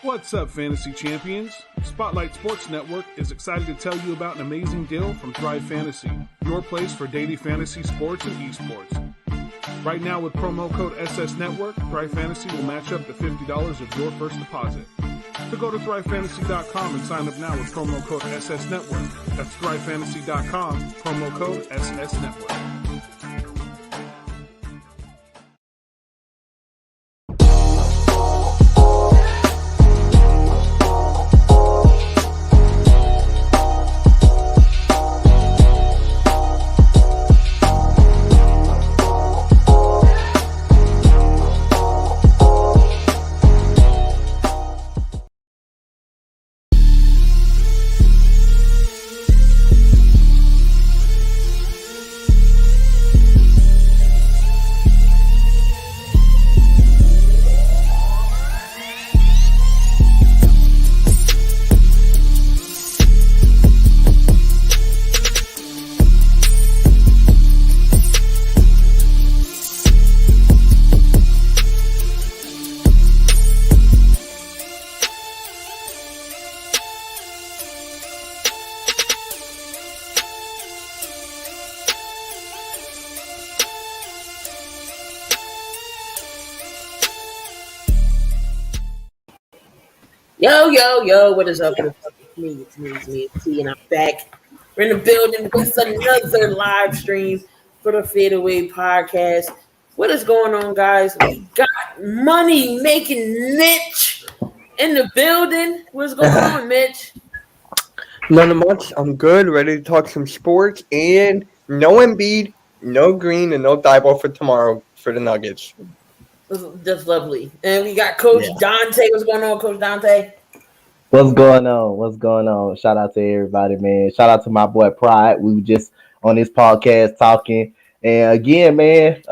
What's up, Fantasy Champions? Spotlight Sports Network is excited to tell you about an amazing deal from Thrive Fantasy, your place for daily fantasy sports and esports. Right now with promo code SS Network, Thrive Fantasy will match up to $50 of your first deposit. So go to thrivefantasy.com and sign up now with promo code SS Network. That's thrivefantasy.com, promo code SS Network. Yo, what is up? It's me, T, and I'm back. We're in the building with another live stream for the Fadeaway Podcast. What is going on, guys? We got money making Mitch in the building. What's going on, Mitch? None of much. I'm good, ready to talk some sports, and no Embiid, no Green, and no Thibault for tomorrow for the Nuggets. That's lovely. And we got Coach Donte. What's going on, Coach Donte? What's going on? Shout out to everybody, man. Shout out to my boy Pride. We were just on this podcast talking. And again, man,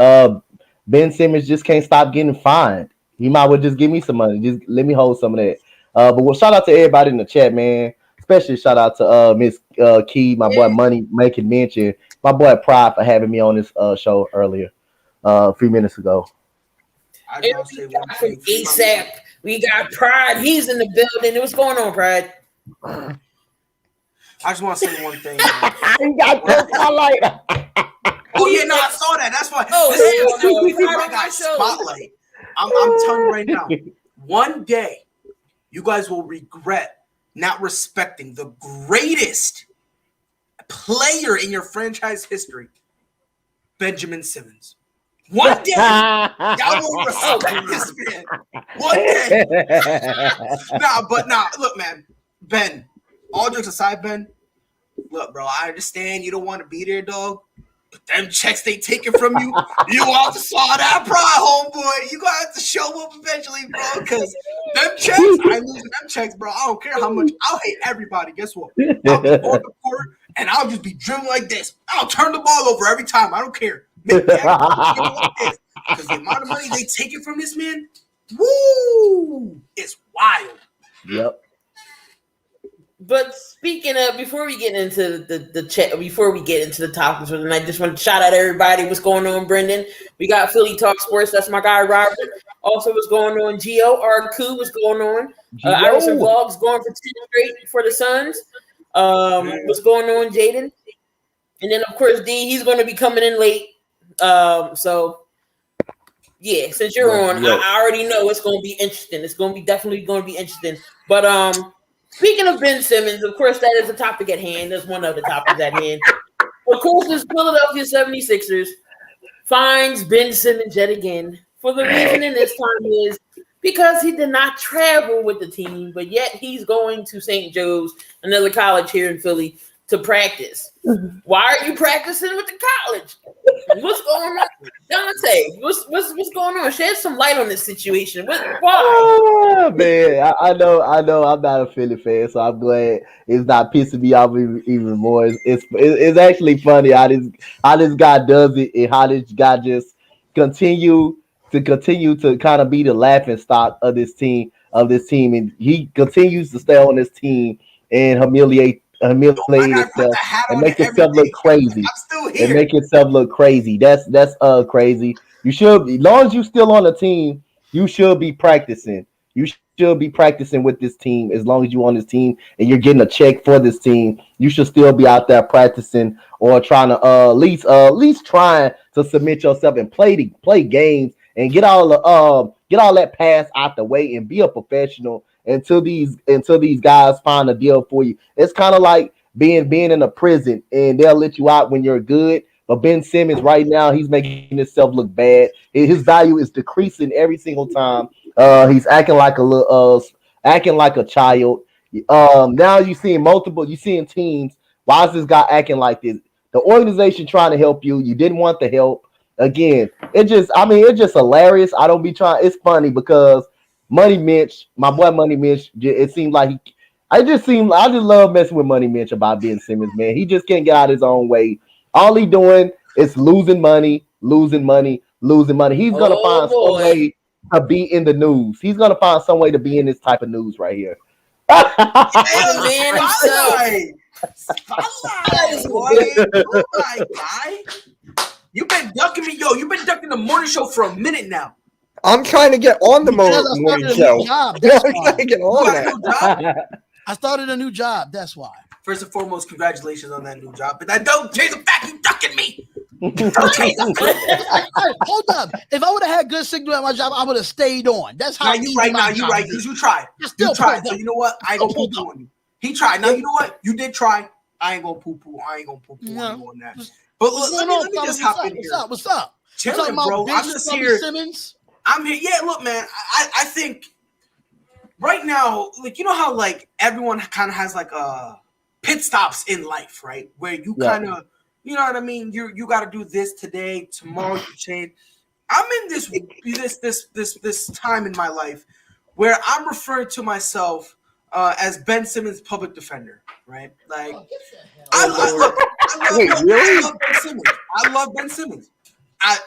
Ben Simmons just can't stop getting fined. You might well just give me some money. Just let me hold some of that. But shout out to everybody in the chat, man. Especially shout out to Miss Key, my boy Money making mention. My boy Pride for having me on this show earlier, a few minutes ago. We got from ASAP. We got Pride. He's in the building. What's going on, Pride? I just want to say one thing. You got spotlight. Oh yeah, no, I saw that. That's why. I got spotlight. I'm telling you right now. One day, you guys will regret not respecting the greatest player in your franchise history, Benjamin Simmons. One day, y'all will respect this man. One day. Look, man. Ben, all jokes aside, Ben, look, bro, I understand you don't want to be there, dog. But them checks they taking from you, you all to saw that pride, homeboy. You gonna have to show up eventually, bro, because them checks, I ain't losing them checks, bro. I don't care how much. I'll hate everybody. Guess what? I'll be on the court, and I'll just be dribbling like this. I'll turn the ball over every time. I don't care. Because the amount of money they taking from this man, woo, it's wild. Yep. But speaking of, before we get into the chat, before we get into the topics for the night, just want to shout out everybody. What's going on, Brendan? We got Philly Talk Sports. That's my guy, Robert. Also, what's going on, Gio? Arku, what's going on? Irison Vlogs going for 10 straight for the Suns. What's going on, Jaden? And then, of course, D, he's going to be coming in late. So yeah, since you're on, I already know it's going to be interesting. It's going to be definitely going to be interesting. But speaking of Ben Simmons, of course, that is a topic at hand. That's one of the topics at hand. Of course, the Philadelphia 76ers finds Ben Simmons yet again. For the reason in this time is because he did not travel with the team, but yet he's going to St. Joe's, another college here in Philly, to practice. Why are you practicing with the college? What's going on, Donte? What's going on? Shed some light on this situation. Why? Oh, man, I know. I'm not a Philly fan, so I'm glad it's not pissing me off even more. It's actually funny how this guy does it, and how this guy just continue to kind of be the laughing stock of this team, and he continues to stay on this team and humiliate itself and make itself look crazy. And make itself look crazy. That's crazy. You should be, as long as you're still on the team, you should be practicing. You should be practicing with this team as long as you're on this team and you're getting a check for this team. You should still be out there practicing or trying to at least trying to submit yourself and play games and get all that pass out the way and be a professional until these guys find a deal for you. It's kind of like being in a prison and they'll let you out when you're good. But Ben Simmons right now, he's making himself look bad. His value is decreasing every single time. He's acting like a child. Now you're seeing teams. Why is this guy acting like this? The organization trying to help you. You didn't want the help. Again, it's just hilarious. I don't be trying. It's funny because Money Mitch, my boy Money Mitch, it seemed like I just love messing with Money Mitch about Ben Simmons, man. He just can't get out his own way. All he doing is losing money. He's gonna find some way to be in the news. He's gonna find some way to be in this type of news right here. Spotlight, boy. Oh my guy. You've been ducking me, yo. You've been ducking the morning show for a minute now. I'm trying to get on the morning show. Job, I started a new job. That's why. First and foremost, congratulations on that new job. But that don't change the fact you ducking me. Hold up. If I would have had good signal at my job, I would have stayed on. That's how. You right. Because you tried. You tried. So you know what? I ain't gonna poo-poo on you. He tried. Now you know what? You did try. I ain't gonna poo-poo. I ain't gonna poo-poo on you on that. But let me just hop in here. What's up? Chilling, bro. I'm just here. Simmons? I'm here. Yeah, look, man. I think right now, like, you know how like everyone kind of has like pit stops in life, right? Where you kind of, you know what I mean? You got to do this today, tomorrow you change. I'm in this time in my life where I'm referring to myself as Ben Simmons' public defender, right? Like, I love Ben Simmons.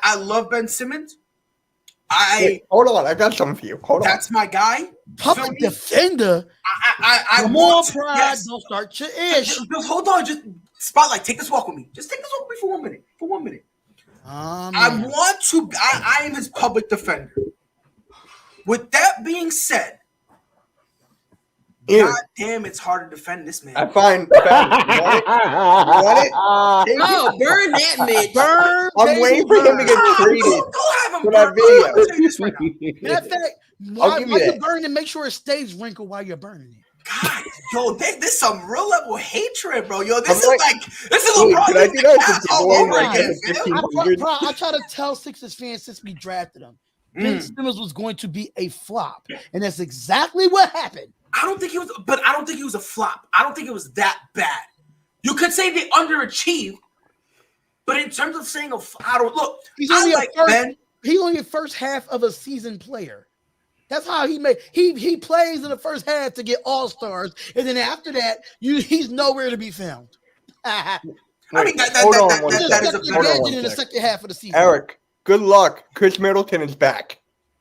I love Ben Simmons. Wait, hold on, I got something for you. Hold on. That's my guy. Public defender. I more pride. Yes. Don't start your ish. Just hold on. Just spotlight. Take this walk with me. Just take this walk with me for 1 minute. For 1 minute. I am his public defender. With that being said, God damn, it's hard to defend this man. I find you want it? No, burn that, Mitch. I'm waiting for him to get treated. Go have him for that video. I'll tell you this right now. Matter of fact, why you burn it? Make sure it stays wrinkled while you're burning it. God, yo, this some real level hatred, bro. Yo, this is LeBron. Can I do that? I try to tell Sixers fans since we drafted him, Ben Simmons was going to be a flop, and that's exactly what happened. I don't think he was a flop. I don't think it was that bad. You could say they underachieved, but in terms of saying he's only a first half of a season player. That's how he plays in the first half to get all-stars, and then after that, he's nowhere to be found. I mean that is a better in the second half of the season. Eric, good luck. Chris Middleton is back.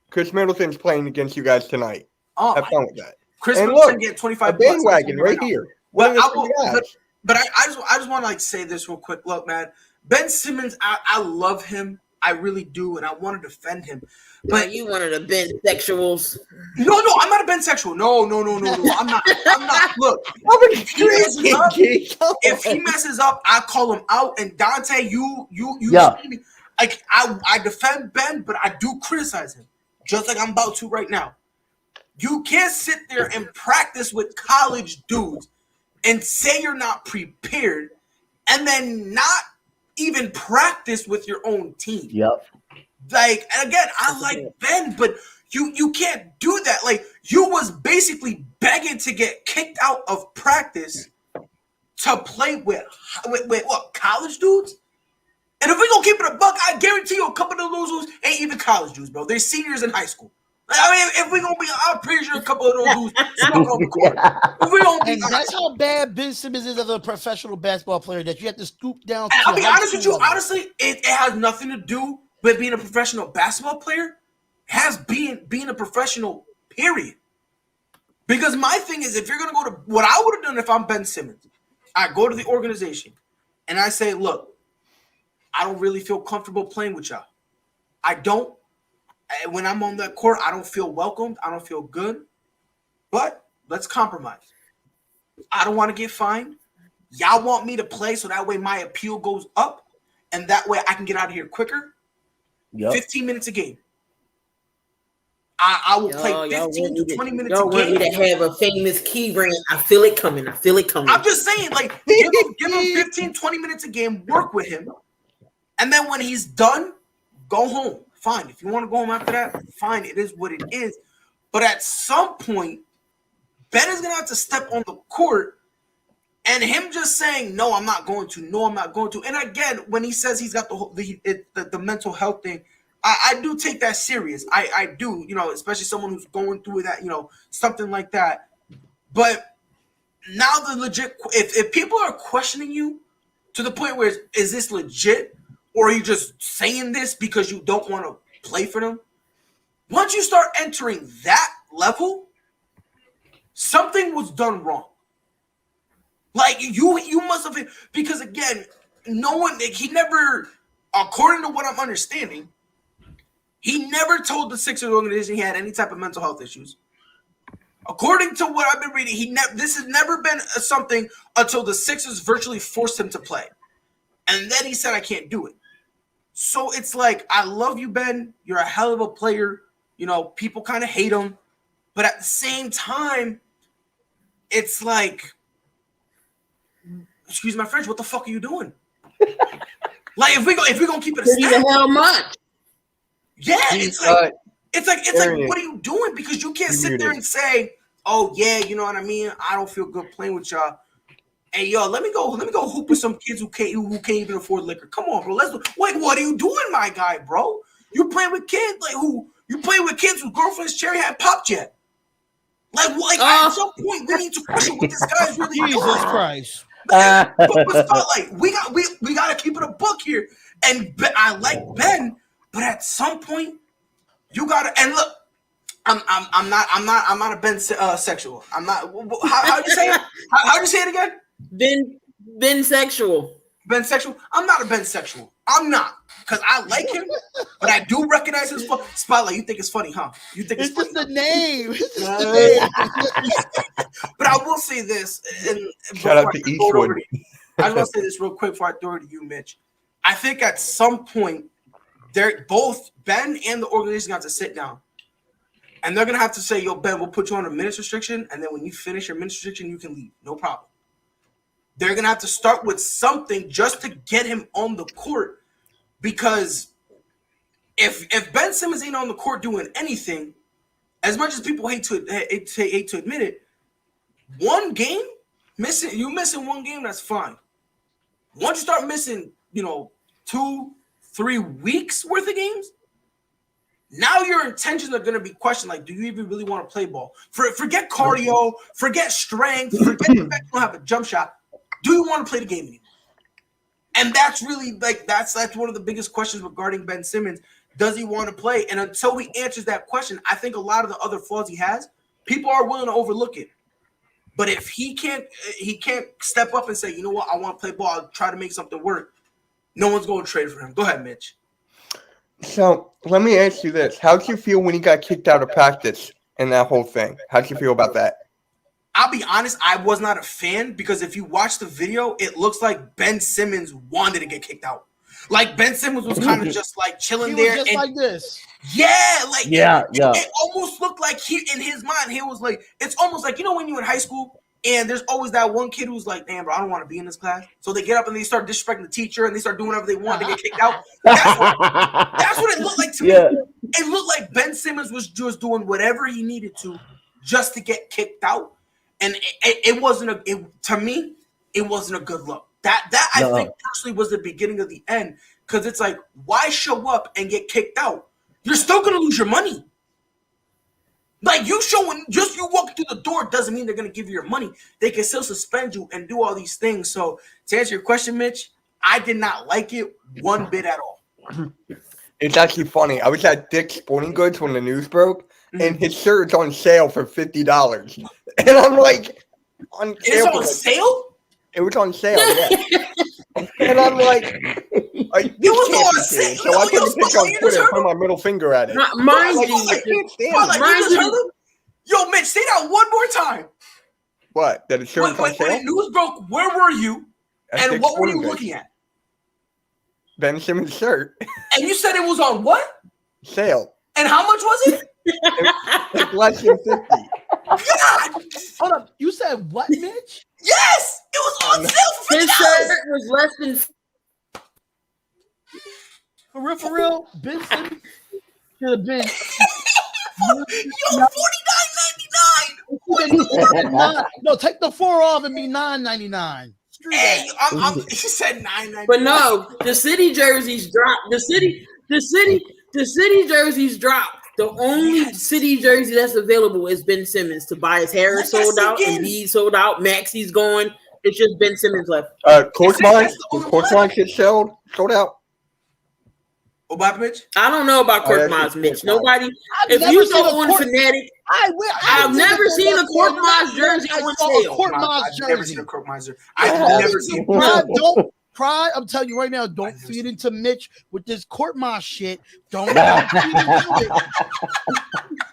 Chris Middleton's playing against you guys tonight. Have fun with that. Chris Middleton get 25 bandwagon right here. But I just want to like say this real quick. Look, man, Ben Simmons, I love him. I really do, and I want to defend him. But you one of the Ben sexuals. No, I'm not a Ben sexual. No. I'm not. Look, if he messes up, I call him out. And Donte, you like I defend Ben, but I do criticize him, just like I'm about to right now. You can't sit there and practice with college dudes and say you're not prepared and then not even practice with your own team. Yep. Like, and again, I like Ben, but you can't do that. Like, you was basically begging to get kicked out of practice to play with what, college dudes? And if we gonna keep it a buck, I guarantee you a couple of those dudes ain't even college dudes, bro. They're seniors in high school. I mean, if we're going to be, I'm pretty sure a couple of those dudes snuck on the court. If we don't be, and that's how bad Ben Simmons is as a professional basketball player, that you have to stoop down. I'll be honest with you. Honestly, it has nothing to do with being a professional basketball player. It has being a professional, period. Because my thing is, if you're going to go to, what I would have done if I'm Ben Simmons, I go to the organization and I say, look, I don't really feel comfortable playing with y'all. I don't. When I'm on that court, I don't feel welcomed. I don't feel good. but let's compromise. I don't want to get fined. Y'all want me to play so that way my appeal goes up, and that way I can get out of here quicker. Yep. 15 minutes a game. I will play 15 to 20 minutes a game. Y'all want me to have a famous key ring. I feel it coming. I'm just saying, like, give him 15, 20 minutes a game, work with him. And then when he's done, go home. Fine. If you want to go home after that, fine. It is what it is. But at some point, Ben is going to have to step on the court, and him just saying, no, I'm not going to. No, I'm not going to. And again, when he says he's got the mental health thing, I do take that serious. I do, especially someone who's going through that, something like that. But now the legit, if people are questioning you to the point where is this legit, or are you just saying this because you don't want to play for them? Once you start entering that level, something was done wrong. Like you must have been, because again, he never, according to what I'm understanding, he never told the Sixers organization he had any type of mental health issues. According to what I've been reading, this has never been something until the Sixers virtually forced him to play. And then he said, I can't do it. So it's like, I love you, Ben. You're a hell of a player. People kind of hate him. But at the same time, it's like, excuse my French, what the fuck are you doing? Like, if we're gonna keep it a stack, how much? Yeah, it's like what are you doing? Because you can't sit there and say, oh yeah, you know what I mean? I don't feel good playing with y'all. Hey yo, let me go hoop with some kids who can't even afford liquor. Come on, bro. What are you doing, my guy, bro? You playing with kids whose girlfriend's cherry hadn't popped yet. At some point we need to question what this guy's really doing. Jesus Christ. But Spotlight, we got to keep it a book here. And I like Ben, but at some point you got to. And look, I'm not a Ben sexual. I'm not. How'd you say it? How'd you say it again? Ben sexual. Ben sexual. I'm not a Ben sexual. I'm not, because I like him, but I do recognize his Spotlight. You think it's funny, huh? You think it's just funny? the name. But I will say this, and shout out to Eastwood. I will say this real quick before I throw it to you, Mitch. I think at some point, they're both Ben and the organization have to sit down, and they're gonna have to say, "Yo, Ben, we'll put you on a minutes restriction, and then when you finish your minutes restriction, you can leave, no problem." They're gonna have to start with something just to get him on the court, because if Ben Simmons ain't on the court doing anything, as much as people hate to admit it, one game missing one game, that's fine. Once you start missing, 2-3 weeks worth of games, now your intentions are going to be questioned. Like, do you even really want to play ball? Forget cardio, forget strength, forget the fact you don't have a jump shot. Do you want to play the game anymore? And that's really that's one of the biggest questions regarding Ben Simmons. Does he want to play? And until he answers that question, I think a lot of the other flaws he has, people are willing to overlook it. But if he can't step up and say, you know what, I want to play ball, I'll try to make something work, no one's going to trade for him. Go ahead, Mitch. So let me ask you this. How'd you feel when he got kicked out of practice and that whole thing? How'd you feel about that? I'll be honest, I was not a fan, because if you watch the video, it looks like Ben Simmons wanted to get kicked out. Like, Ben Simmons was kind of just like chilling there. Just like this. Yeah, yeah. It almost looked like in his mind, he was like, it's almost like, when you're in high school and there's always that one kid who's like, damn, bro, I don't want to be in this class. So they get up and they start disrespecting the teacher and they start doing whatever they want to get kicked out. That's what it looked like to me. It looked like Ben Simmons was just doing whatever he needed to just to get kicked out. And it wasn't to me, it wasn't a good look. That I think personally was the beginning of the end, because it's like, why show up and get kicked out? You're still gonna lose your money. Like, you walking through the door doesn't mean they're gonna give you your money. They can still suspend you and do all these things. So to answer your question, Mitch, I did not like it one bit at all. It's actually funny. I was at Dick's Sporting Goods when the news broke, and his shirt's on sale for $50. And I'm like, it's on sale? It was on sale, yeah. And I'm like, you was on sale. So I put the picture on Twitter and put my middle finger at it. Mind you, Yo, Mitch, say that one more time. What? That insurance on When sale? the news broke, where were you? At And what were you Sporting looking Goods. at? Ben Simmons shirt. And you said it was on what? Sale. And how much was it? It's less than 50. God! Hold up. You said what, Mitch? Yes! It was on sale for His $50. shirt was less than. For real, Ben Simmons should have been. Yo, $49.99. No, take the 4 off and be $9.99. Hey, he said $9.99. But no, the city jerseys dropped. The city jerseys dropped. The only city jersey that's available is Ben Simmons. Tobias Harris sold out, and he sold out. Maxi's going. It's just Ben Simmons left. Courtside gets sold out. What happened, Mitch? I don't know about Court Miles, Mitch. Nobody. If you go on Fanatic, I've never seen a Court Miles jersey on sale. I've never seen a Court Miles jersey. I've never seen. Don't cry. I'm telling you right now. Don't feed into Mitch with this Court Miles shit. Don't feed into it.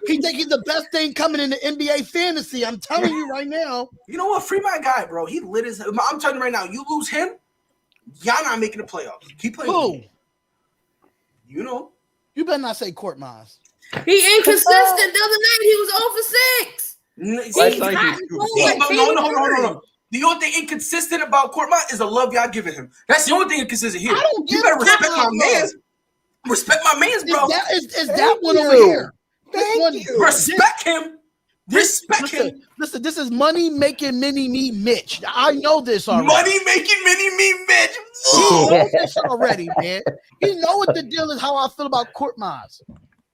He think he's the best thing coming in the NBA fantasy. I'm telling you right now. You know what? Free my guy, bro. He lit his. I'm telling you right now. You lose him, y'all not making the playoffs. Keep playing. Who? You know. You better not say Court Miles. He inconsistent. The other night he was 0 for 6. No. The only thing inconsistent about Court Miles is the love y'all giving him. That's the only thing inconsistent here. You better respect my man's. Respect my man's, bro. Is that one over here? Respect him. Respect him. Listen, this is money making mini me Mitch. I know this already. Money making mini me Mitch. He knows this already, man. He know what the deal is. How I feel about Court Miles.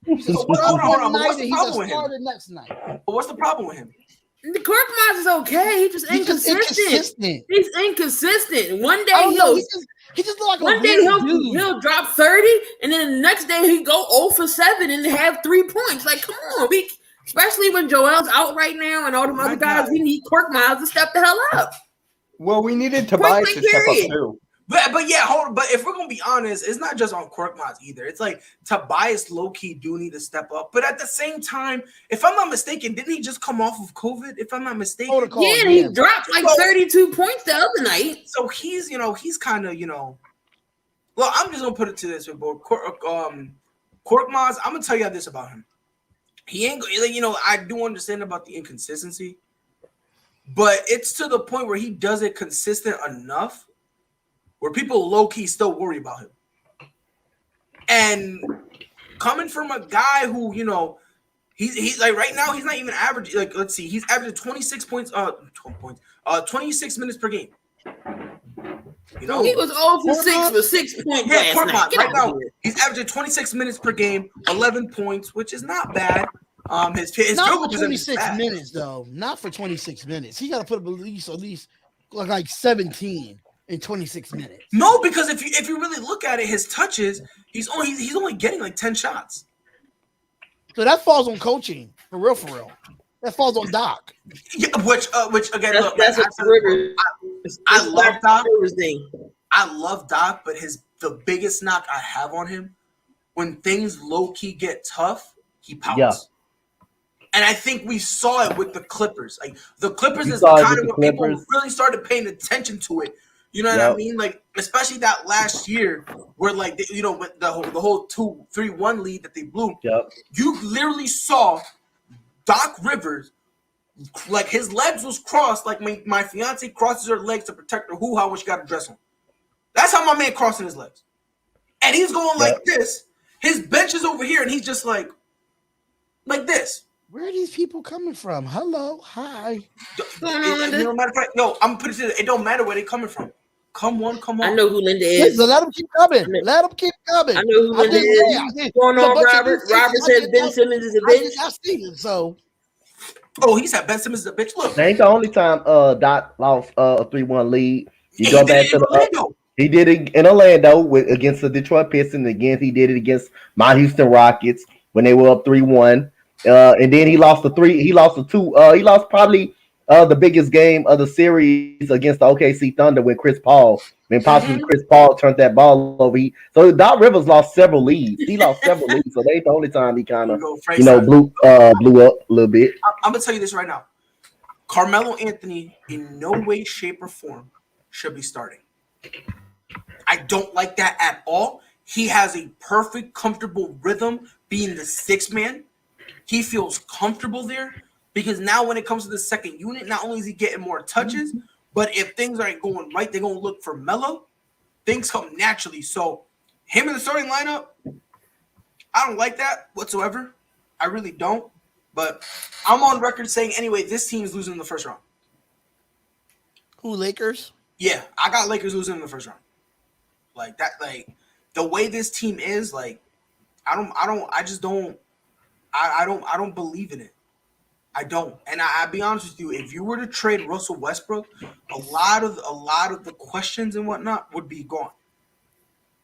He's a Hold on. What's the he's problem a with him? starter next night. But what's the problem with him? The Court Miles is okay. He's just inconsistent. He's inconsistent. One day he just look like one day he'll drop 30, and then the next day he go 0 for 7 and have 3 points. Like, come on, especially when Joel's out right now and all the other guys, we need Court Miles to step the hell up. Well, we needed Tobias to step up too. But yeah, but if we're gonna be honest, it's not just on Court Miles either. It's like Tobias low-key do need to step up. But at the same time, if I'm not mistaken, didn't he just come off of COVID? If I'm not mistaken, he dropped like 32 points the other night. So he's kind of well, I'm just gonna put it to this way, bro. Court Miles, I'm gonna tell you this about him. He ain't I do understand about the inconsistency, but it's to the point where he does it consistent enough where people low-key still worry about him. And coming from a guy who, he's like right now, he's not even averaging, like, let's see, he's averaging 26 minutes per game. He was 0 for 6 for 6 points. Yeah, right now, he's averaging 26 minutes per game, 11 points, which is not bad. His not for 26 minutes, though. Not for 26 minutes. He got to put up at least like 17 in 26 minutes. No, because if you really look at it, his touches, he's only getting like 10 shots. So that falls on coaching, for real. That falls on Doc. Yeah, which again, look, that's I love Doc. I love Doc, but the biggest knock I have on him, when things low key get tough, he pouts. Yeah. And I think we saw it with the Clippers. Like the Clippers is kind of when people really started paying attention to it. You know what I mean? Like, especially that last year where, like, with the whole 2-3-1 lead that they blew, you literally saw Doc Rivers, like, his legs was crossed like my fiance crosses her legs to protect her hoo-ha when she got a dress on. That's how my man crossing his legs. And he's going like this. His bench is over here, and he's just like this. Where are these people coming from? Hello, hi. Matter of fact, no, I'm putting it don't matter where they're coming from. Come on. I know who Linda is. So let them keep coming. I know who Linda is. What's going on, Robert? Robert says Ben Simmons is a bitch. I see it, so. Oh, he said Ben Simmons is a bitch. Look. That ain't the only time Doc lost a 3-1 lead. You go back to he did it in Orlando against the Detroit Pistons. Again, he did it against my Houston Rockets when they were up 3-1. And then he lost he lost probably the biggest game of the series against the OKC Thunder when Chris Paul turned that ball over. So Doc Rivers lost several leads. He lost several leads. So that's the only time he kind of blew up a little bit. I'm gonna tell you this right now. Carmelo Anthony in no way, shape, or form should be starting. I don't like that at all. He has a perfect, comfortable rhythm being the sixth man. He feels comfortable there because now when it comes to the second unit, not only is he getting more touches, but if things aren't going right, they're going to look for Melo. Things come naturally. So him in the starting lineup, I don't like that whatsoever. I really don't. But I'm on record saying anyway, this team's losing in the first round. Who, Lakers? Yeah, I got Lakers losing in the first round. Like that, like the way this team is, like I don't believe in it. I don't. And I'll be honest with you, if you were to trade Russell Westbrook, a lot of the questions and whatnot would be gone.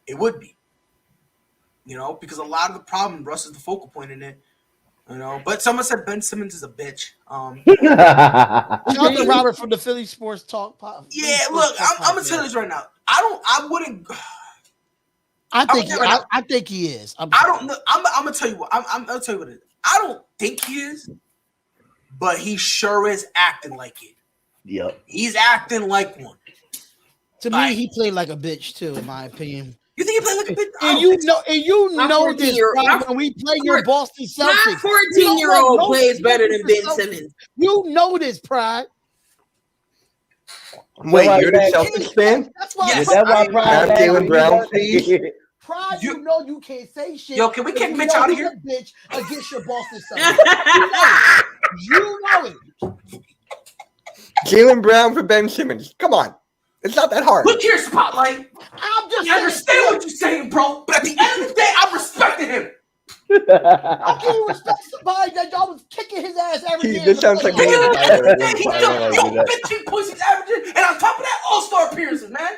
It would be. Because a lot of the problem, Russ is the focal point in it. But someone said Ben Simmons is a bitch. Shout out to Robert from the Philly Sports Talk. Yeah, look, I'm gonna tell you this right now. I wouldn't. I think he is. I don't know. I'm gonna tell you what. I'm gonna tell you what it is. I don't think he is, but he sure is acting like it. Yep. He's acting like one. To me, he played like a bitch too, in my opinion. You think he played like a bitch? And you know this, right? When we play your Boston Celtics, my 14-year-old plays better than Ben Simmons. You know this, Pride. Wait, you're the Celtics fan? That's why. Yes, that's why Pride. Jalen Brown, please. Pride, you know you can't say shit. Yo, can we kick Mitch out of here? Bitch against your Boston Celtics. You know it. Jalen Brown for Ben Simmons. Come on. It's not that hard. Look here, Spotlight. I'm just I understand what you're saying, bro. But at the end of the day, I'm respecting him. How can you respect somebody that y'all was kicking his ass every day? This sounds like He 15 points he's averaging, and on top of that, all-star appearances, man.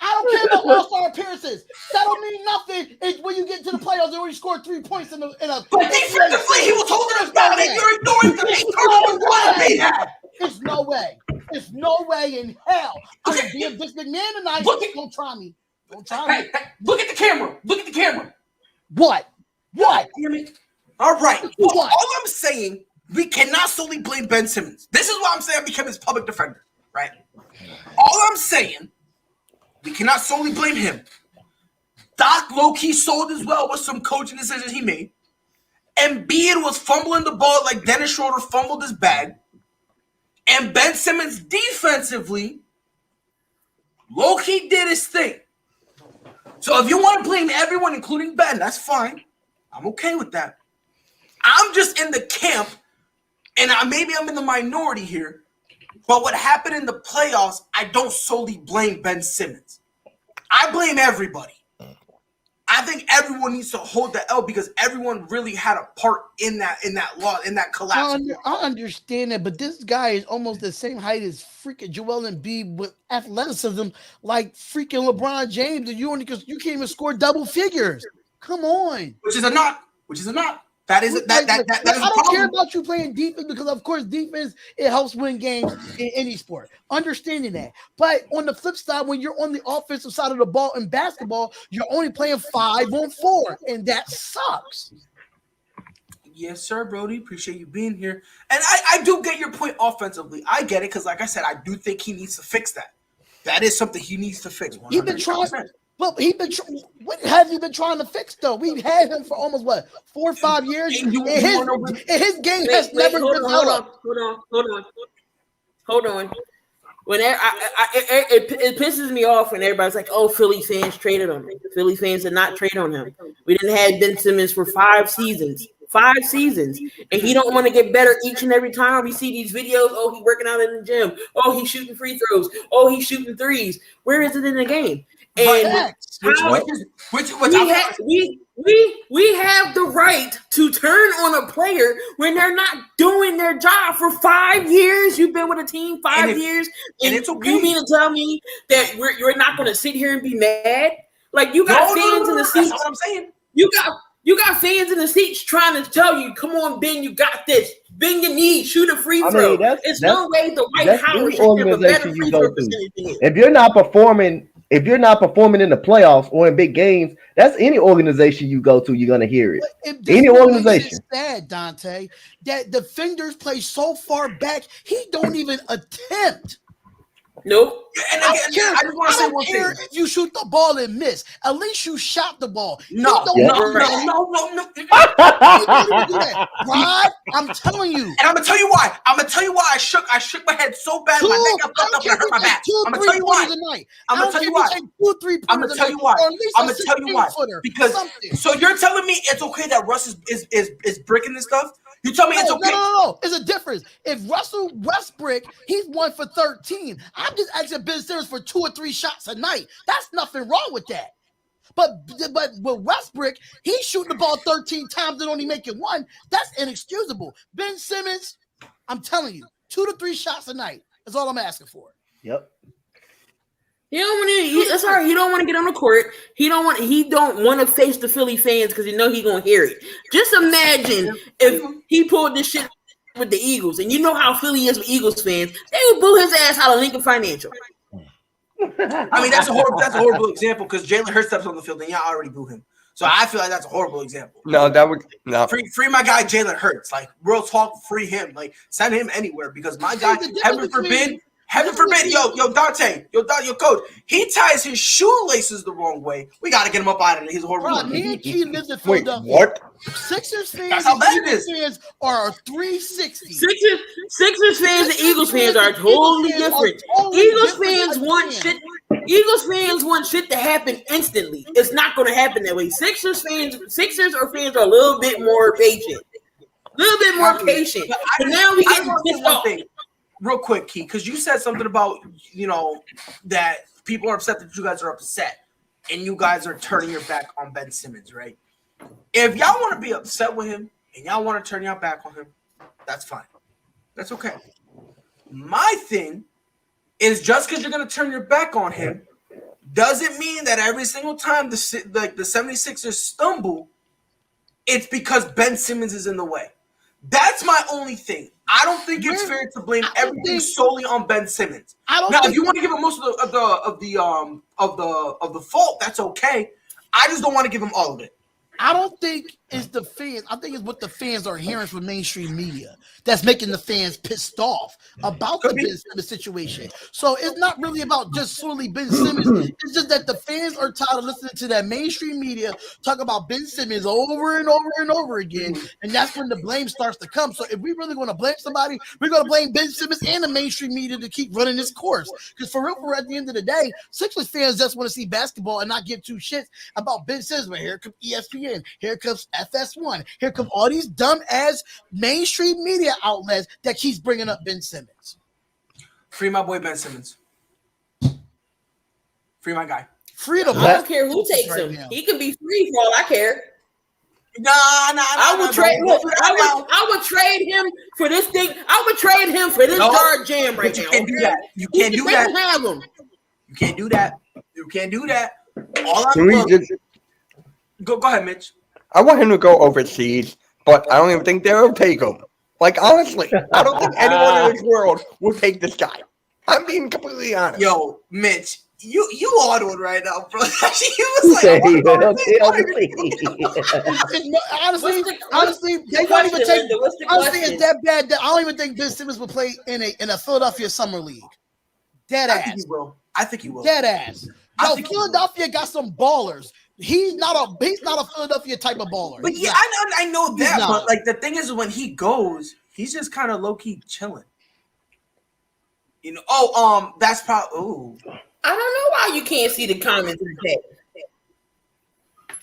I don't care about all-star appearances. That don't mean nothing. It's when you get to the playoffs and when you scored 3 points in a. But defensively, he was holding us down, and you're ignoring the 8 turnovers he had. There's no way. There's no way in hell. I'm gonna be a Vince McMahon tonight. Don't try me. Don't try me. Hey, look at the camera. Look at the camera. What? Hear me? All right. What? All I'm saying, we cannot solely blame Ben Simmons. This is why I'm saying I became his public defender, right? All I'm saying, we cannot solely blame him. Doc low-key sold as well with some coaching decisions he made. Embiid was fumbling the ball like Dennis Schroeder fumbled his bag. And Ben Simmons defensively, low-key did his thing. So if you want to blame everyone, including Ben, that's fine. I'm okay with that. I'm just in the camp, and maybe I'm in the minority here, but what happened in the playoffs, I don't solely blame Ben Simmons. I blame everybody. I think everyone needs to hold the L because everyone really had a part in that loss, in that collapse. I understand that, but this guy is almost the same height as freaking Joel Embiid with athleticism, like freaking LeBron James, and you can't even score double figures. Come on, which is a knock. That is that is a I don't problem. care about you playing defense because, of course, defense it helps win games in any sport. Understanding that, but on the flip side, when you're on the offensive side of the ball in basketball, you're only playing 5-on-4, and that sucks. Yes, sir, Brody. Appreciate you being here, and I do get your point offensively. I get it because, like I said, I do think he needs to fix that. That is something he needs to fix. 100%. He's been trying. Well, what has he been trying to fix though? We've had him for almost 4 or 5 years, and his game has never developed. Hold on. When it pisses me off when everybody's like, "Oh, Philly fans traded on him." Philly fans did not trade on him. We didn't have Ben Simmons for 5 seasons. 5 seasons, and he don't want to get better each and every time we see these videos. Oh, he's working out in the gym. Oh, he's shooting free throws. Oh, he's shooting threes. Where is it in the game? And we have the right to turn on a player when they're not doing their job for 5 years. You've been with a team 5 years, and it's okay. You mean to tell me that you're not going to sit here and be mad? Like you got fans in the seats. That's what I'm saying. You got fans in the seats trying to tell you, come on, Ben, you got this. Bend your knee, shoot a free throw. There's no way the White House should have a better free throw percentage than you. If you're not performing in the playoffs or in big games, that's any organization you go to, you're gonna hear it. Any organization. Sad, Donte, that defenders play so far back, he don't even attempt. Nope. And again, I just want to say one thing. If you shoot the ball and miss, at least you shot the ball. No. Rod, I'm telling you. And I'm gonna tell you why. I shook my head so bad, my neck got fucked up and I hurt my back. I'm gonna tell you why. Because so you're telling me it's okay that Russ is bricking this stuff? You tell me it's okay? No. It's a difference. If Russell Westbrook, he's 1 for 13. I'm just asking Ben Simmons for 2 or 3 shots a night. That's nothing wrong with that. But with Westbrook, he's shooting the ball 13 times and only making 1. That's inexcusable. Ben Simmons, I'm telling you, 2 to 3 shots a night. That's all I'm asking for. Yep. That's all right. He don't want to get on the court. He don't want to face the Philly fans because he's gonna hear it. Just imagine if he pulled this shit with the Eagles, and you know how Philly is with Eagles fans. They would boo his ass out of Lincoln Financial. I mean, that's a horrible example because Jalen Hurts steps on the field and y'all already boo him. So I feel like that's a horrible example. No, that would no. Free my guy Jalen Hurts. Like real talk, free him. Like send him anywhere because my guy, heaven forbid, yo Donte, yo coach, he ties his shoelaces the wrong way. We got to get him up out of there. He's a horrible. Bro, me and Key lives in Wait, Philadelphia. what? Sixers fans That's how bad it is. fans are 360. Sixers fans and Eagles fans are totally different. Eagles fans want shit to happen instantly. It's not going to happen that way. Sixers fans are a little bit more patient. But now we get pissed off. Real quick, Key, because you said something about, that people are upset that you guys are upset and you guys are turning your back on Ben Simmons, right? If y'all want to be upset with him and y'all want to turn your back on him, that's fine. That's okay. My thing is just because you're going to turn your back on him doesn't mean that every single time the 76ers stumble, it's because Ben Simmons is in the way. That's my only thing. I don't think it's fair to blame everything solely on Ben Simmons. Now, if you want to give him most of the fault, that's okay. I just don't want to give him all of it. I don't think it's the fans. I think it's what the fans are hearing from mainstream media that's making the fans pissed off about the Ben Simmons situation. So it's not really about just solely Ben Simmons. It's just that the fans are tired of listening to that mainstream media talk about Ben Simmons over and over and over again. And that's when the blame starts to come. So if we really want to blame somebody, we're going to blame Ben Simmons and the mainstream media to keep running this course. Because for real, at the end of the day, Sixers fans just want to see basketball and not give 2 shits about Ben Simmons. But here comes ESPN. Here comes FS1. Here come all these dumb ass mainstream media outlets that keeps bringing up Ben Simmons. Free my boy Ben Simmons. Free my guy. Freedom. I don't care who takes him. He can be free for all I care. Nah. I would trade him for this thing. I would trade him for this guard jam right now. You can't do that. Have him. You can't do that. All I'm Go ahead, Mitch. I want him to go overseas, but I don't even think they'll take him. Like, honestly, I don't think anyone in this world will take this guy. I'm being completely honest. Yo, Mitch, you on one right now, bro. He was like, honestly, they won't even take. Honestly, it's that bad that I don't even think Ben Simmons will play in a Philadelphia summer league. Dead ass. I think he will. Dead ass. Yo, Philadelphia got some ballers. He's not a Philadelphia type of baller. But yeah, I know that. But like the thing is, when he goes, he's just kind of low key chilling. That's probably. Ooh. I don't know why you can't see the comments in the chat.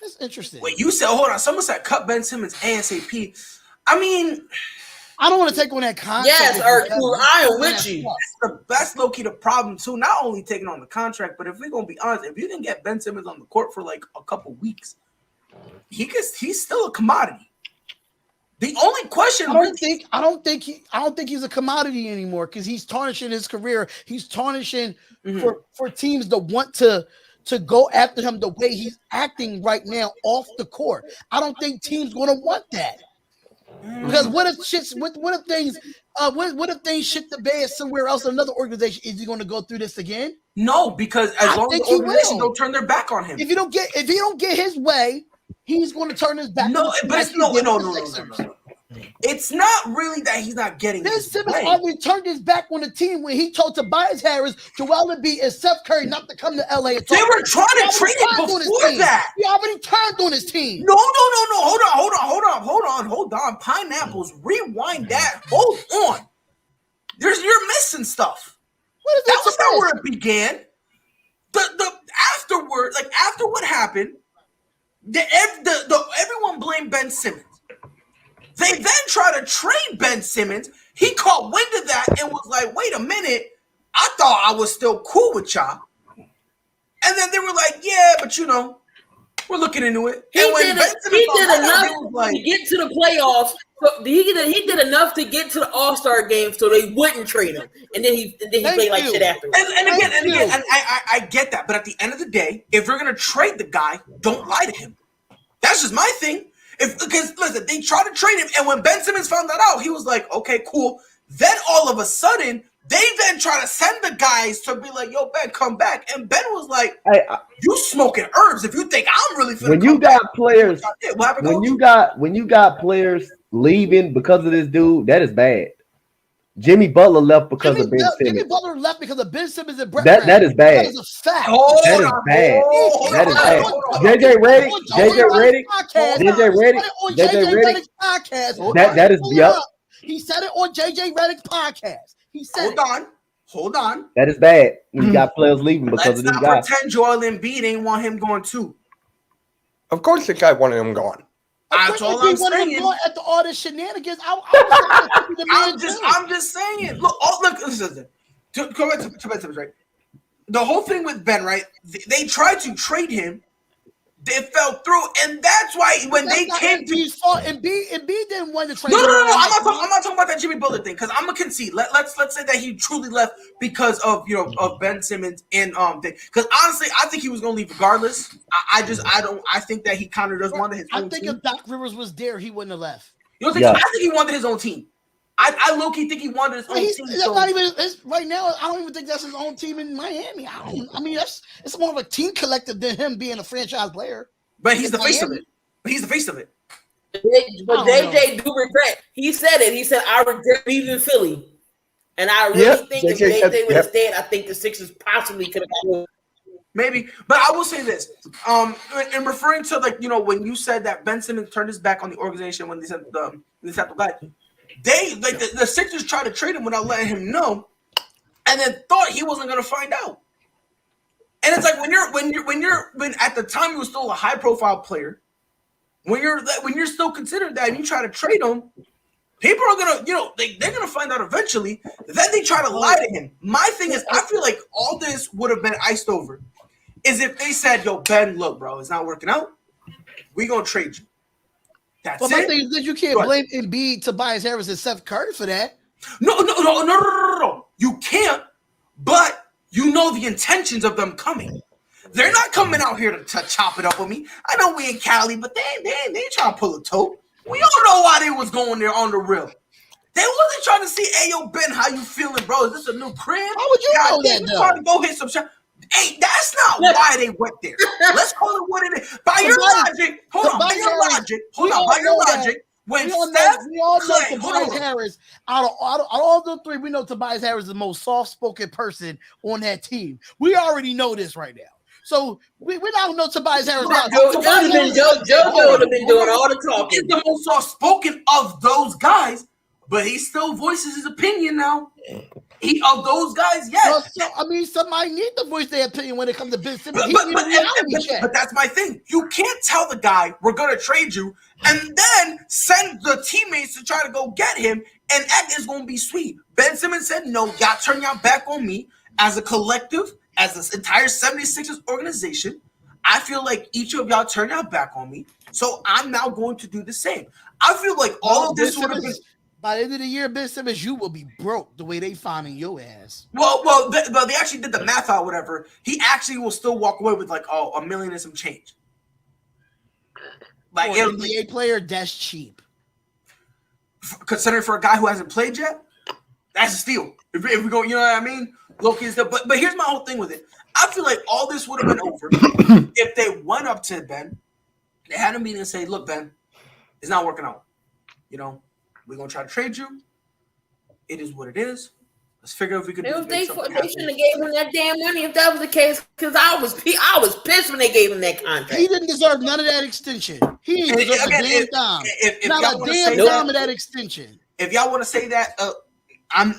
That's interesting. Wait, you said, hold on. Someone said cut Ben Simmons ASAP. I mean, I don't want to take on that contract. Yes, Cool. I am with you. That's low key the problem too. Not only taking on the contract, but if we're gonna be honest, if you can get Ben Simmons on the court for like a couple weeks, he's still a commodity. The only question I don't think he's a commodity anymore because he's tarnishing his career. He's tarnishing for teams to want to to go after him the way he's acting right now off the court. I don't think teams going to want that. Because what if things shit the bed somewhere else in another organization? Is he going to go through this again? No, because as long as the organization don't turn their back on him. If he don't get his way, he's going to turn his back. No, but it's no. It's not really that he's not getting his Simmons way. already turned his back on the team when he told Tobias Harris, Joel Embiid, and Steph Curry not to come to LA. They were trying to trade him before that. He already turned on his team. No. Hold on. Pineapples, rewind that. Hold on. You're missing stuff. What is that? Was not where it began. The afterward, like after what happened, everyone blamed Ben Simmons. They then tried to trade Ben Simmons. He caught wind of that and was like, wait a minute. I thought I was still cool with y'all. And then they were like, yeah, but we're looking into it. He did enough to get to the playoffs. He did enough to get to the All-Star game so they wouldn't trade him. And then he played like shit afterwards. And again, I get that. But at the end of the day, if you're going to trade the guy, don't lie to him. That's just my thing. Because listen, they tried to trade him, and when Ben Simmons found that out, he was like, "Okay, cool." Then all of a sudden, they then try to send the guys to be like, "Yo, Ben, come back." And Ben was like, "Hey, you smoking herbs? If you think I'm really when you got players, when you got players leaving because of this dude, that is bad. Jimmy Butler left because of Ben Simmons. Jimmy Butler left because of Ben Simmons and Brett. That is bad. That is a fact. That is bad. That is bad. JJ Redick. That is yep. He said it on JJ Redick's podcast. He said, Hold on. That is bad. You got players leaving because of this guy. Let's not pretend Joel Embiid ain't want him going too. Of course, the guy wanted him gone. That's all I'm saying. After all this shenanigans, I'm just saying. Look, listen. Go back to Ben Simmons, right? The whole thing with Ben, right? They tried to trade him. They fell through, and that's why when they came to Embiid didn't want to trade. No. I'm not talking about that Jimmy Butler thing because I'm gonna concede. Let's say that he truly left because of of Ben Simmons and thing. Because honestly, I think he was gonna leave regardless. I think that he kind of just wanted his own team. If Doc Rivers was there, he wouldn't have left. You don't think? Yeah. I think he wanted his own team. I low-key think he wanted his own team. That's not even right now. I don't even think that's his own team in Miami. It's more of a team collective than him being a franchise player. But he's the face of it. But JJ do regret. He said it. He said, "I regret leaving Philly," and I really think if JJ would have stayed, I think the Sixers possibly could have got. Maybe, but I will say this. In referring to when you said that Ben Simmons turned his back on the organization when they sent the guy. They the Sixers tried to trade him without letting him know, and then thought he wasn't going to find out. And it's like when at the time he was still a high profile player, when you're still considered that and you try to trade him, people are gonna they're gonna find out eventually. Then they try to lie to him. My thing is, I feel like all this would have been iced over, is if they said, "Yo, Ben, look, bro, it's not working out. We gonna trade you." That's my thing is that you can't blame Embiid, Tobias Harris, and Steph Curry for that. No. You can't, but you know the intentions of them coming. They're not coming out here to chop it up with me. I know we in Cali, but they ain't trying to pull a toe. We all know why they was going there on the real. They wasn't trying to see, "Hey, yo, Ben, how you feeling, bro? Is this a new crib?" How would you know that, though? Trying to go hit some shot. Hey, that's not why they went there. Let's call it what it is. By your logic, by your logic, when Steph, we all know Tobias Harris, out of all the three, we know Tobias Harris is the most soft-spoken person on that team. We already know this right now. So we don't know Tobias Harris. Joe would have been doing all the talking. He's the most soft-spoken of those guys, but he still voices his opinion now. Of those guys, yes. Well, somebody needs to voice their opinion when it comes to Ben Simmons. But that's my thing. You can't tell the guy, "We're going to trade you," and then send the teammates to try to go get him and act is going to be sweet. Ben Simmons said, "No, y'all turn y'all back on me as a collective, as this entire 76ers organization. I feel like each of y'all turn y'all back on me, so I'm now going to do the same." I feel like all of this would have been... By the end of the year, Ben Simmons, you will be broke the way they finding your ass. Well, they actually did the math out, whatever. He actually will still walk away with like $1 million and some change. Like For an NBA player, that's cheap. Considering for a guy who hasn't played yet, that's a steal. If we go, you know what I mean? Loki is the but here's my whole thing with it. I feel like all this would have been over if they went up to Ben, they had a meeting and say, "Look, Ben, it's not working out. You know, we're gonna try to trade you. It is what it is. Let's figure out if we can." They shouldn't have gave him that damn money if that was the case. Because I was pissed when they gave him that contract. He didn't deserve none of that extension. He didn't deserve a damn dime. Not a damn dime of that extension. If y'all want to say that,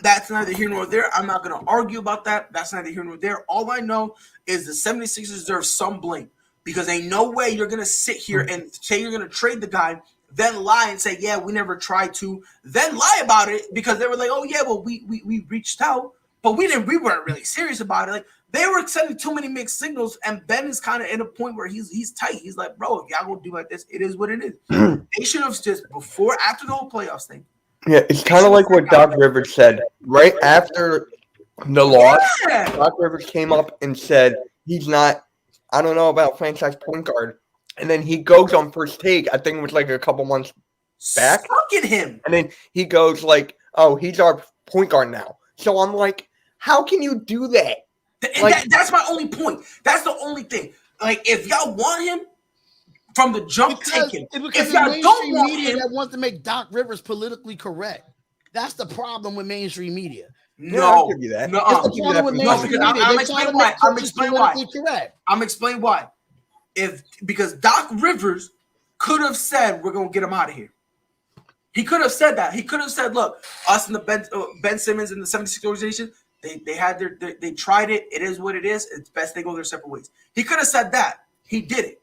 that's neither here nor there. I'm not going to argue about that. That's neither here nor there. All I know is the 76ers deserve some blame because ain't no way you're going to sit here and say you're going to trade the guy, then lie and say, yeah, we never tried to, then lie about it because they were like, oh, yeah, well, we reached out, but we weren't really serious about it. Like, they were sending too many mixed signals, and Ben is kind of in a point where he's tight. He's like, bro, if y'all going to do like this, it is what it is. They should have just, after the whole playoffs thing, yeah, it's kind of like what Doc Rivers said right after the loss. Yeah. Doc Rivers came up and said he's not, I don't know about franchise point guard. And then he goes on First Take, I think it was like a couple months back. Suck at him. And then he goes like, oh, he's our point guard now. So I'm like, how can you do that? That's my only point. That's the only thing. Like, if y'all want him, from the jump, take him. Because if y'all don't want media him, that wants to make Doc Rivers politically correct. That's the problem with mainstream media. No, I'll give you that. No, It's the problem with mainstream media. I'm explaining why. I'm explaining why. Because Doc Rivers could have said we're gonna get him out of here. He could have said that. He could have said, look, us and the Ben Simmons and the 76 organization, they had they tried it. It is what it is. It's best they go their separate ways. He could have said that. He did it.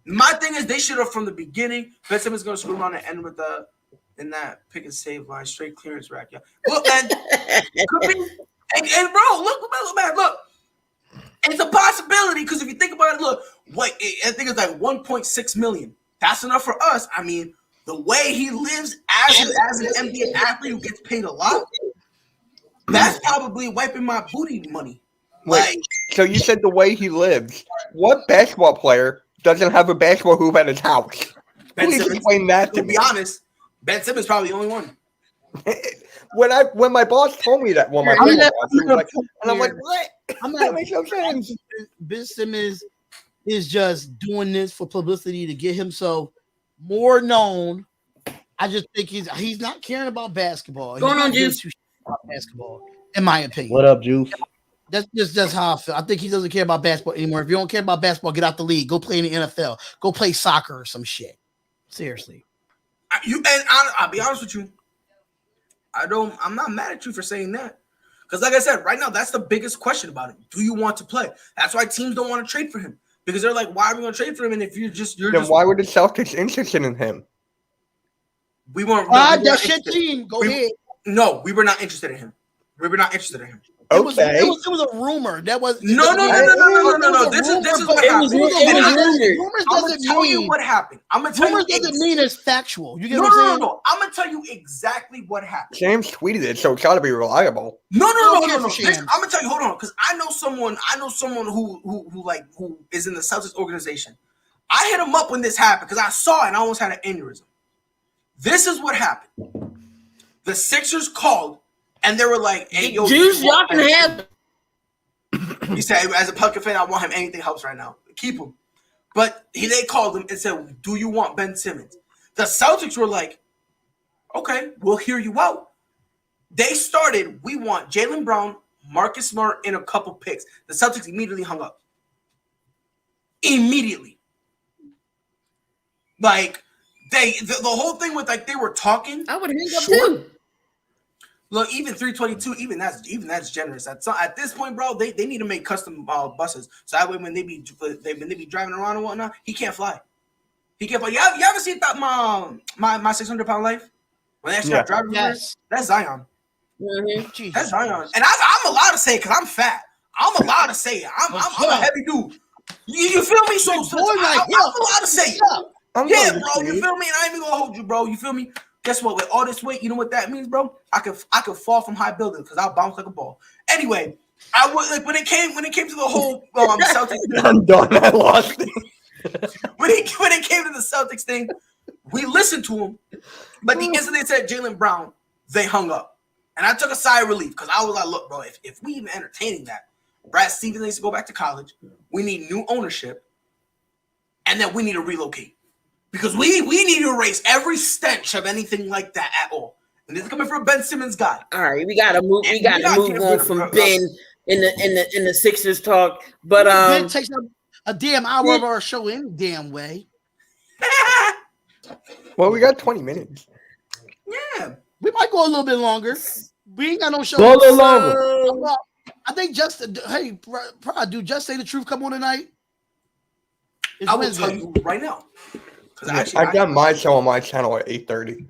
My thing is they should have from the beginning. Ben Simmons going to screw around and end with in that pick and save line, straight clearance rack. Yeah, look, man, could be, and bro, look, man, look, it's a possibility because if you think about it, look, I think it's like 1.6 million. That's enough for us. I mean, the way he lives as an NBA athlete who gets paid a lot, that's probably wiping my booty money. Wait, so you said the way he lives. What basketball player doesn't have a basketball hoop at his house? Please explain that to me. Be honest, Ben Simmons is probably the only one. When my boss told me that, and I'm like, what? That makes no sense. Ben Simmons is just doing this for publicity to get himself more known. I just think he's not caring about basketball. Going on, Juice. Basketball, in my opinion. What up, Juice? That's how I feel. I think he doesn't care about basketball anymore. If you don't care about basketball, get out the league. Go play in the NFL. Go play soccer or some shit. Seriously. I'll be honest with you. I'm not mad at you for saying that. Because like I said, right now, that's the biggest question about him. Do you want to play? That's why teams don't want to trade for him. Because they're like, why are we going to trade for him? And if why were the Celtics interested in him? We weren't. That's your team. Go ahead. No, we were not interested in him. We were not interested in him. It was a rumor. That was no. This is what happened. Rumors doesn't tell you what happened. I'm gonna tell you. Rumors doesn't mean it's factual. You get what I'm saying? No. I'm gonna tell you exactly what happened. James tweeted it, so it's got to be reliable. No. I'm gonna tell you. Hold on, because I know someone who is in the Celtics organization. I hit him up when this happened because I saw it and I almost had an aneurysm. This is what happened. The Sixers called. And they were like, hey, yo, Juice, y'all can have. He said, as a Pelican fan, I want him. Anything helps right now. Keep him. But they called him and said, do you want Ben Simmons? The Celtics were like, okay, we'll hear you out. They started, we want Jaylen Brown, Marcus Smart, and a couple picks. The Celtics immediately hung up. Immediately. Like, the whole thing with, like, they were talking. I would hang up too. Look, even 322, even that's generous. At this point, bro, they need to make custom buses. So that way, when they be driving around and whatnot, he can't fly. He can't fly. You ever seen that my 600-pound life? When they start driving, that's Zion. Mm-hmm. That's Zion. And I'm allowed to say it because I'm fat. I'm allowed to say it. I'm a heavy dude. You feel me? So I'm allowed to say it. Yeah, bro. You feel me? And I ain't even gonna hold you, bro. You feel me? Guess what? With all this weight, you know what that means, bro? I could fall from high buildings because I'll bounce like a ball. Anyway, I was like when it came to the whole Celtics. I'm done. I lost it. when it came to the Celtics thing, we listened to him, but the instant they said Jaylen Brown, they hung up, and I took a sigh of relief because I was like, look, bro, if we even entertaining that, Brad Stevens needs to go back to college. We need new ownership, and then we need to relocate. Because we need to erase every stench of anything like that at all. And this is coming from a Ben Simmons guy. All right, we gotta move. We gotta move on from Ben in the Sixers talk. But Ben takes a damn hour of our show any damn way. Well, we got 20 minutes. Yeah, We might go a little bit longer. We ain't got no show. Go a little longer. Well, I think hey, dude, Just Say the Truth come on tonight. It's I will Wednesday. tell you right now. Because I've got my show on my channel at 8:30.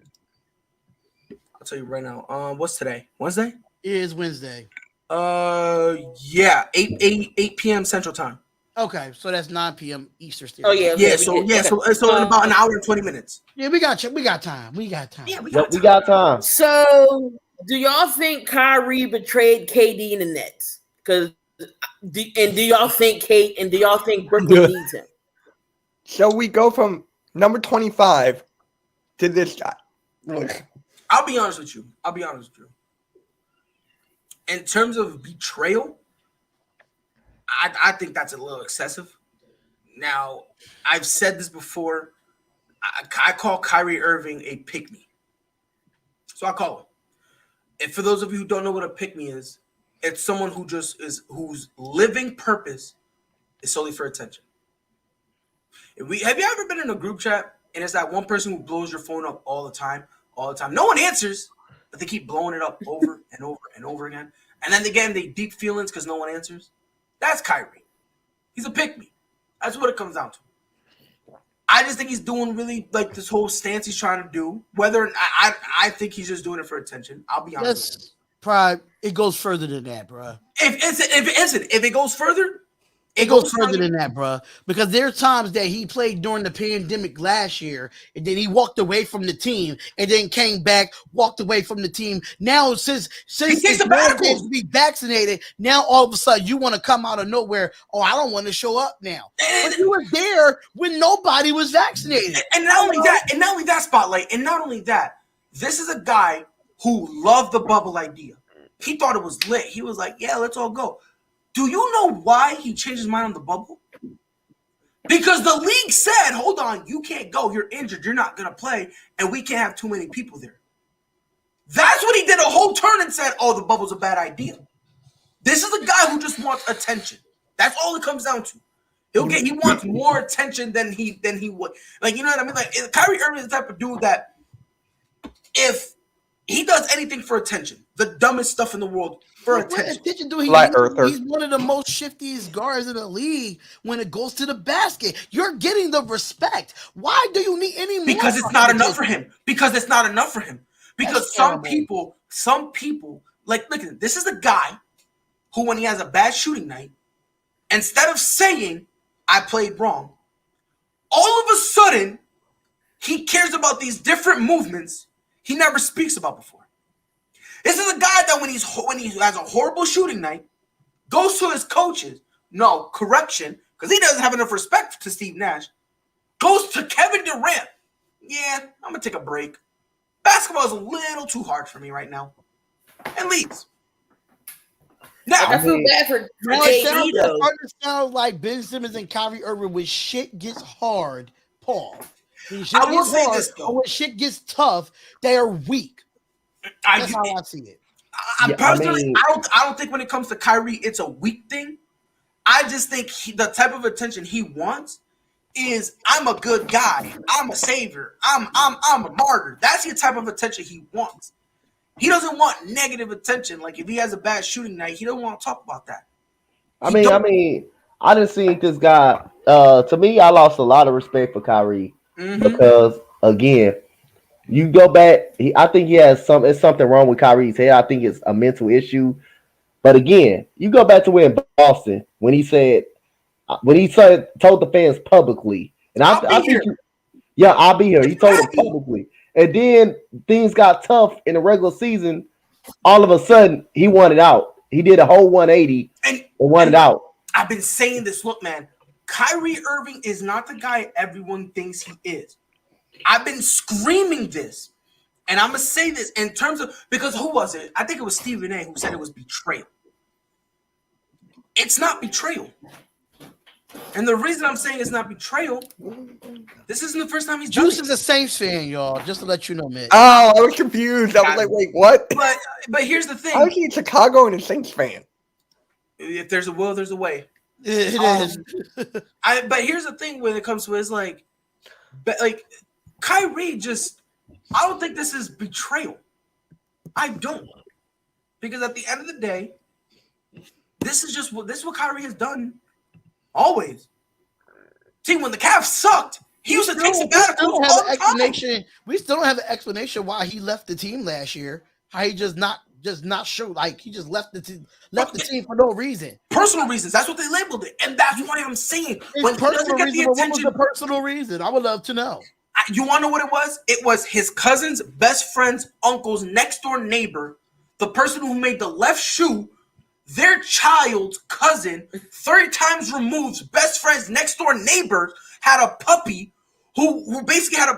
I'll tell you right now. What's today? Wednesday? It is Wednesday. Yeah, 8 p.m. Central Time. Okay, so that's 9 p.m. Eastern Standard. Oh yeah, Yeah, so in about an hour and 20 minutes. Yeah, we got you. We got time. We got time. Yeah, we Yep, got we got time. So, do y'all think Kyrie betrayed KD in the Nets? Do y'all think Brooklyn needs him? So we go from number 25 to this guy. I'll be honest with you. In terms of betrayal, I think that's a little excessive. Now, I've said this before. I call Kyrie Irving a pick-me. So I call him. And for those of you who don't know what a pick-me is, it's someone who just is whose living purpose is solely for attention. Have you ever been in a group chat and it's that one person who blows your phone up all the time? No one answers, but they keep blowing it up over and over and over again. And then again, they deep feelings because no one answers. That's Kyrie. He's a pick-me. That's what it comes down to. I just think he's doing really like this whole stance he's trying to do. Whether I think he's just doing it for attention. I'll be honest. That's pride. It goes further than that, bro. If it goes further, It goes further than that, bro. Because there are times that he played during the pandemic last year, and then he walked away from the team, and then came back, walked away from the team. Now, since it's mandated to be vaccinated, now all of a sudden you want to come out of nowhere. Oh, I don't want to show up now. But you were there when nobody was vaccinated. And not only that, Spotlight, and not only that, this is a guy who loved the bubble idea. He thought it was lit. He was like, yeah, let's all go. Do you know why he changed his mind on the bubble? Because the league said, hold on, you can't go. You're injured. You're not going to play. And we can't have too many people there. That's what he did a whole turn and said, oh, the bubble's a bad idea. This is a guy who just wants attention. That's all it comes down to. He wants more attention than he would. Like, you know what I mean? Like, Kyrie Irving is the type of dude that if he does anything for attention, the dumbest stuff in the world for attention. He's one of the most shiftiest guards in the league when it goes to the basket. You're getting the respect. Why do you need any more? Because it's not enough for him. Because some people, like, look at it. This is a guy who, when he has a bad shooting night, instead of saying, I played wrong, all of a sudden, he cares about these different movements he never speaks about before. This is a guy that when he has a horrible shooting night, goes to his coaches, correction, because he doesn't have enough respect to Steve Nash, goes to Kevin Durant. Yeah, I'm going to take a break. Basketball is a little too hard for me right now. And leaves. Now, I feel bad for KD, though. It sounds like Ben Simmons and Kyrie Irving when shit gets hard, Paul. I will say this, though. When shit gets tough, they are weak. That's how I see it. I don't think when it comes to Kyrie, it's a weak thing. I just think the type of attention he wants is, I'm a good guy. I'm a savior. I'm a martyr. That's the type of attention he wants. He doesn't want negative attention. Like, if he has a bad shooting night, he doesn't want to talk about that. I didn't see this guy. To me, I lost a lot of respect for Kyrie because, again, you go back. I think it's something wrong with Kyrie's head. I think it's a mental issue. But again, you go back to where in Boston when he told the fans publicly, and I'll be here. He told them publicly, And then things got tough in the regular season. All of a sudden, he wanted out. He did a whole 180 and wanted out. I've been saying this. Look, man, Kyrie Irving is not the guy everyone thinks he is. I've been screaming this. And I'm going to say this in terms of, because who was it? I think it was Stephen A. who said it was betrayal. It's not betrayal. And the reason I'm saying it's not betrayal, this isn't the first time he's done Juice it. is a Saints fan, y'all. Just to let you know, man. Oh, I was confused. I was like, wait, what? But here's the thing. How is he a Chicago and a Saints fan? If there's a will, there's a way. It is. But here's the thing when it comes to it, is like Kyrie just, I don't think this is betrayal. I don't. Because at the end of the day, this is what Kyrie has done always. See, when the Cavs sucked, he used to take sabbaticals all the time. We still don't have an explanation why he left the team last year. How he just not show, like he just left the team for no reason. Personal reasons. That's what they labeled it, and that's why I'm saying when he doesn't get the attention. What was the personal reason? I would love to know. You want to know what it was? It was his cousin's best friend's uncle's next door neighbor, the person who made the left shoe, their child's cousin, 30 times removed, best friend's next door neighbor had a puppy who basically had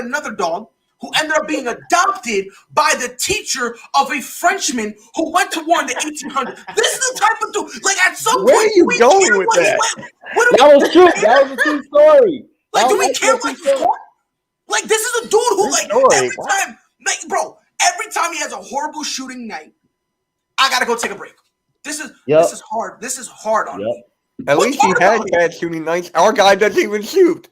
another dog who ended up being adopted by the teacher of a Frenchman who went to war in the 1800s. This is the type of dude. Like at some Where point, are you going with that? That was true. That was a true story. Like, do we care what he scored? Like, this is a dude who, like, every time, like, bro, every time he has a horrible shooting night, I gotta go take a break. This is hard. This is hard on me. At least he has bad shooting nights. Our guy doesn't even shoot.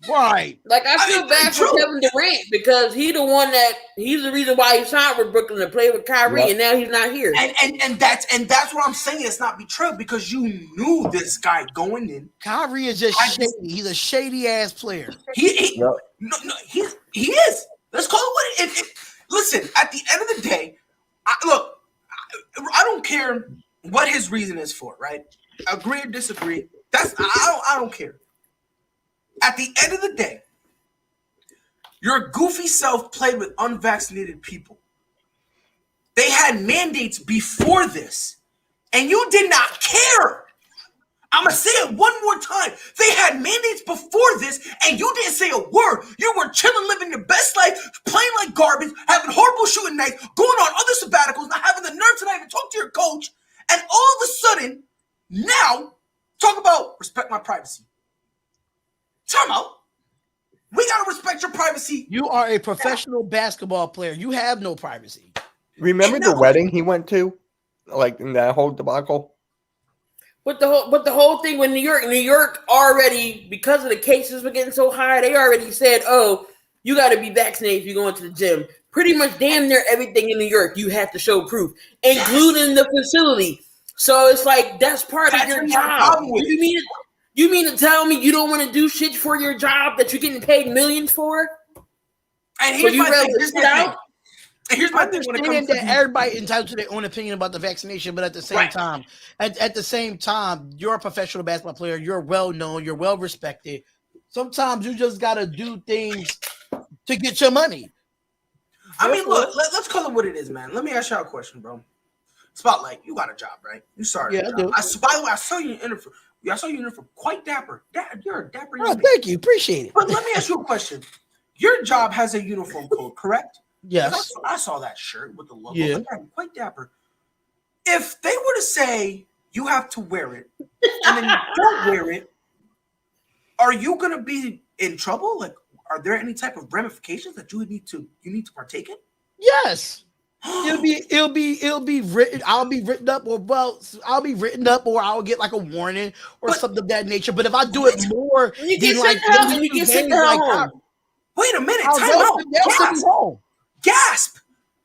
Right. Like, I feel bad for Kevin Durant because he's the reason why he signed with Brooklyn to play with Kyrie, and now he's not here. And that's what I'm saying. It's not betrayal because you knew this guy going in. Kyrie is just shady. He's a shady ass player. He is. Let's call it what it is. Listen, at the end of the day, I don't care what his reason is for, right? Agree or disagree. I don't care. At the end of the day, your goofy self played with unvaccinated people. They had mandates before this, and you did not care. I'm going to say it one more time. They had mandates before this, and you didn't say a word. You were chilling, living your best life, playing like garbage, having horrible shooting nights, going on other sabbaticals, not having the nerve to not even talk to your coach, and all of a sudden, now, talk about respect my privacy. Time out. We got to respect your privacy. You are a professional basketball player. You have no privacy. Remember the wedding he went to? Like in that whole debacle? But the whole thing with New York already, because of the cases were getting so high, they already said, oh, you got to be vaccinated if you go into the gym. Pretty much damn near everything in New York, you have to show proof, including the facility. So it's like, that's part of your job. You mean to tell me you don't want to do shit for your job that you're getting paid millions for? And here's my thing. Here's my thing when it comes to everybody entitled to their own opinion about the vaccination, but at the same time, at the same time, you're a professional basketball player. You're well known. You're well respected. Sometimes you just gotta do things to get your money. I mean, look, let's call it what it is, man. Let me ask y'all a question, bro. Spotlight, you got a job, right? You started. Yeah, I do. By the way, I saw you in uniform. I saw you in uniform. Quite dapper. You're a dapper. Oh, thank you. Appreciate it. But let me ask you a question. Your job has a uniform code, correct? Yes. I saw that shirt with the logo. Yeah. Quite dapper. If they were to say you have to wear it and then you don't wear it, are you going to be in trouble? Like, are there any type of ramifications that you need to partake in? Yes. It'll be written. I'll be written up, or I'll get like a warning or something of that nature. But if I do it more, you get sent home. Wait a minute, time out. Gasp!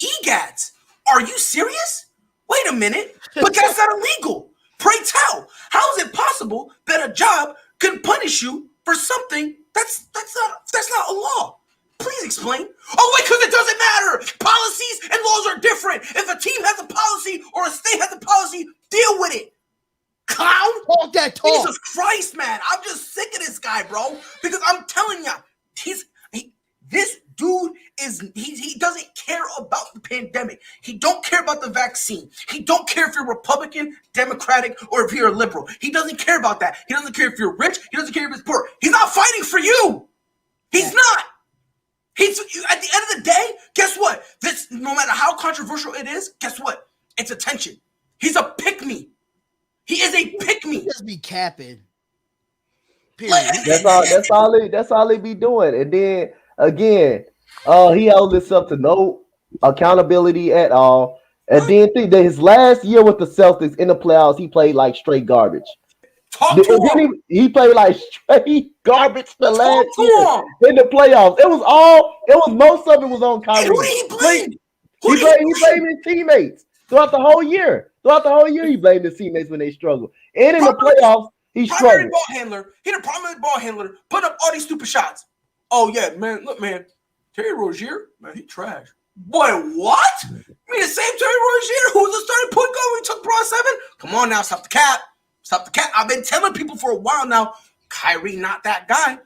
EGADS! Are you serious? Wait a minute, but that's not illegal. Pray tell, how is it possible that a job can punish you for something that's not a law? Please explain. Oh, wait, because it doesn't matter. Policies and laws are different. If a team has a policy or a state has a policy, deal with it. Clown. Talk that talk. Jesus Christ, man. I'm just sick of this guy, bro. Because I'm telling you, this dude care about the pandemic. He don't care about the vaccine. He don't care if you're Republican, Democratic, or if you're a liberal. He doesn't care about that. He doesn't care if you're rich. He doesn't care if it's poor. He's not fighting for you. He's not. He's at the end of the day, guess what? This, no matter how controversial it is, guess what? It's attention. He's a pick-me. He is a pick-me. Just be capping. That's all they be doing. And then again, he held himself to no accountability at all. And then think that his last year with the Celtics in the playoffs, he played like straight garbage. He played like straight garbage the last year in the playoffs. Most of it was on Kyrie. Who did he blame? He blamed his teammates throughout the whole year. He blamed his teammates when they struggled. And in the playoffs, he struggled. He the primary ball handler, put up all these stupid shots. Oh yeah, man. Look, man. Terry Rozier, man, he trash. Boy, what? I mean, the same Terry Rozier who was the starting point guard when he took Braun 7? Come on now, stop the cap. Stop the cap. I've been telling people for a while now, Kyrie not that guy.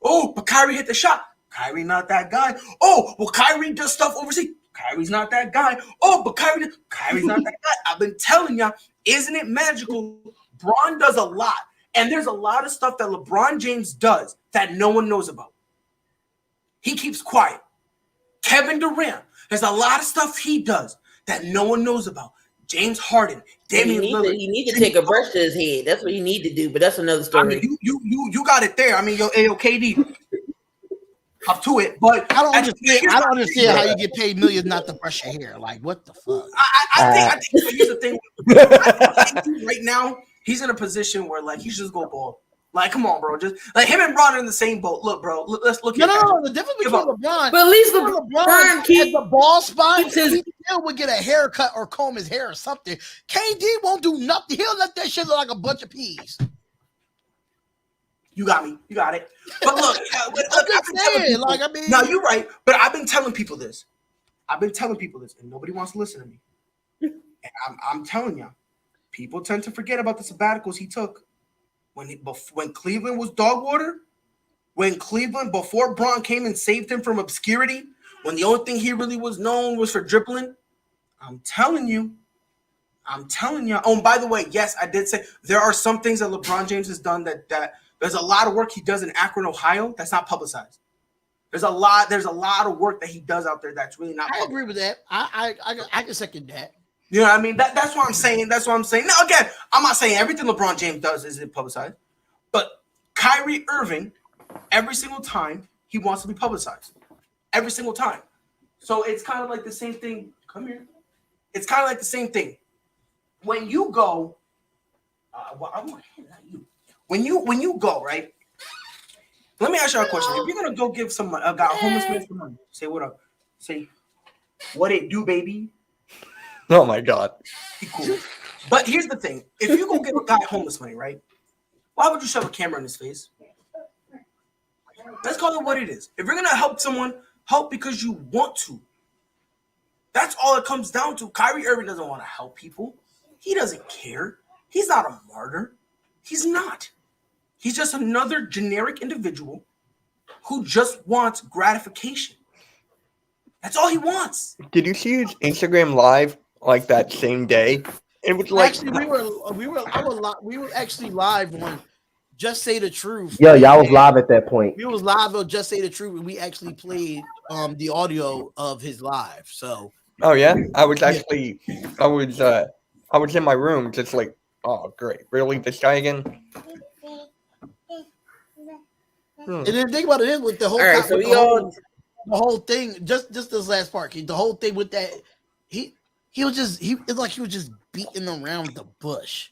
Oh, but Kyrie hit the shot. Kyrie not that guy. Oh, well, Kyrie does stuff overseas. Kyrie's not that guy. Oh, but Kyrie's not that guy. I've been telling y'all, isn't it magical? Braun does a lot. And there's a lot of stuff that LeBron James does that no one knows about. He keeps quiet. Kevin Durant, there's a lot of stuff he does that no one knows about. James Harden, Damian Lillard. He need to take a brush to his head. That's what he need to do, but that's another story. I mean, you got it there. I mean, yo, KD, up to it. But I don't understand how you get paid millions not to brush your hair. Like, what the fuck? I think here's the thing. I think right now, he's in a position where, like, he should just go bald. Like, come on, bro. Just like him and Bron are in the same boat. Look, bro. Let's look. No. The difference between LeBron, but at least LeBron keeps the ball spot. He still would get a haircut or comb his hair or something. KD won't do nothing. He'll let that shit look like a bunch of peas. You got me. You got it. But look, no, you're right. But I've been telling people this. And nobody wants to listen to me. And I'm telling you, people tend to forget about the sabbaticals he took. When Cleveland was dog water, before Bron came and saved him from obscurity, when the only thing he really was known was for dribbling, I'm telling you. Oh, and by the way, yes, I did say there are some things that LeBron James has done that there's a lot of work he does in Akron, Ohio, that's not publicized. There's a lot of work that he does out there that's really not publicized. I agree with that. I can second that. You know what I mean? That's what I'm saying. Now, again, I'm not saying everything LeBron James does isn't publicized, but Kyrie Irving, every single time he wants to be publicized, every single time. So it's kind of like the same thing. Come here. It's kind of like the same thing. When you go, when you go, right? Let me ask you a question. If you're gonna go give a guy a homeless man some money, say what up? Say what it do, baby. Oh my God. Be cool. But here's the thing. If you go give a guy homeless money, right? Why would you shove a camera in his face? Let's call it what it is. If you're going to help someone, help because you want to. That's all it comes down to. Kyrie Irving doesn't want to help people. He doesn't care. He's not a martyr. He's not. He's just another generic individual who just wants gratification. That's all he wants. Did you see his Instagram live like that same day? It was like actually we were actually live on Just Say the Truth. Yeah, y'all was live at that point. We was live on Just Say the Truth, and we actually played the audio of his live. So oh yeah, I was in my room just like, oh great, really this guy again? And then think about it with the whole. All right, so the whole thing, just this last part, the whole thing with that, it's like he was just beating around the bush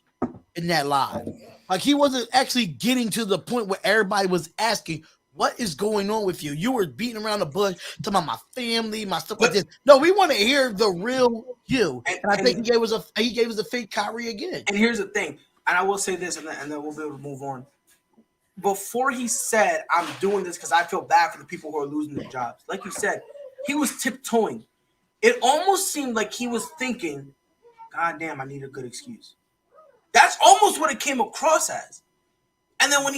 in that live. Like he wasn't actually getting to the point where everybody was asking, what is going on with you? You were beating around the bush, talking about my family, my stuff like this. No, we want to hear the real you. And I think he gave us a fake Kyrie again. And here's the thing, and I will say this, and then we'll be able to move on. Before he said, I'm doing this because I feel bad for the people who are losing their jobs. Like you said, he was tiptoeing. It almost seemed like he was thinking, God damn, I need a good excuse. That's almost what it came across as. And then when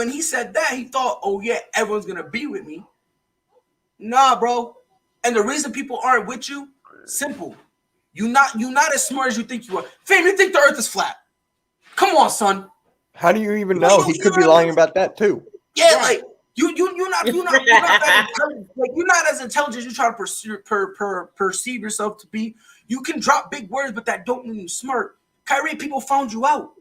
he said that, he thought, oh yeah, everyone's gonna be with me. Nah, bro. And the reason people aren't with you, simple. You're not as smart as you think you are. Fam, you think the earth is flat. Come on, son. How do you even know? He could be lying about that too. Yeah, like you're not that intelligent. Like, you're not as intelligent as you try to perceive yourself to be. You can drop big words, but that don't mean you're smart. Kyrie, people found you out.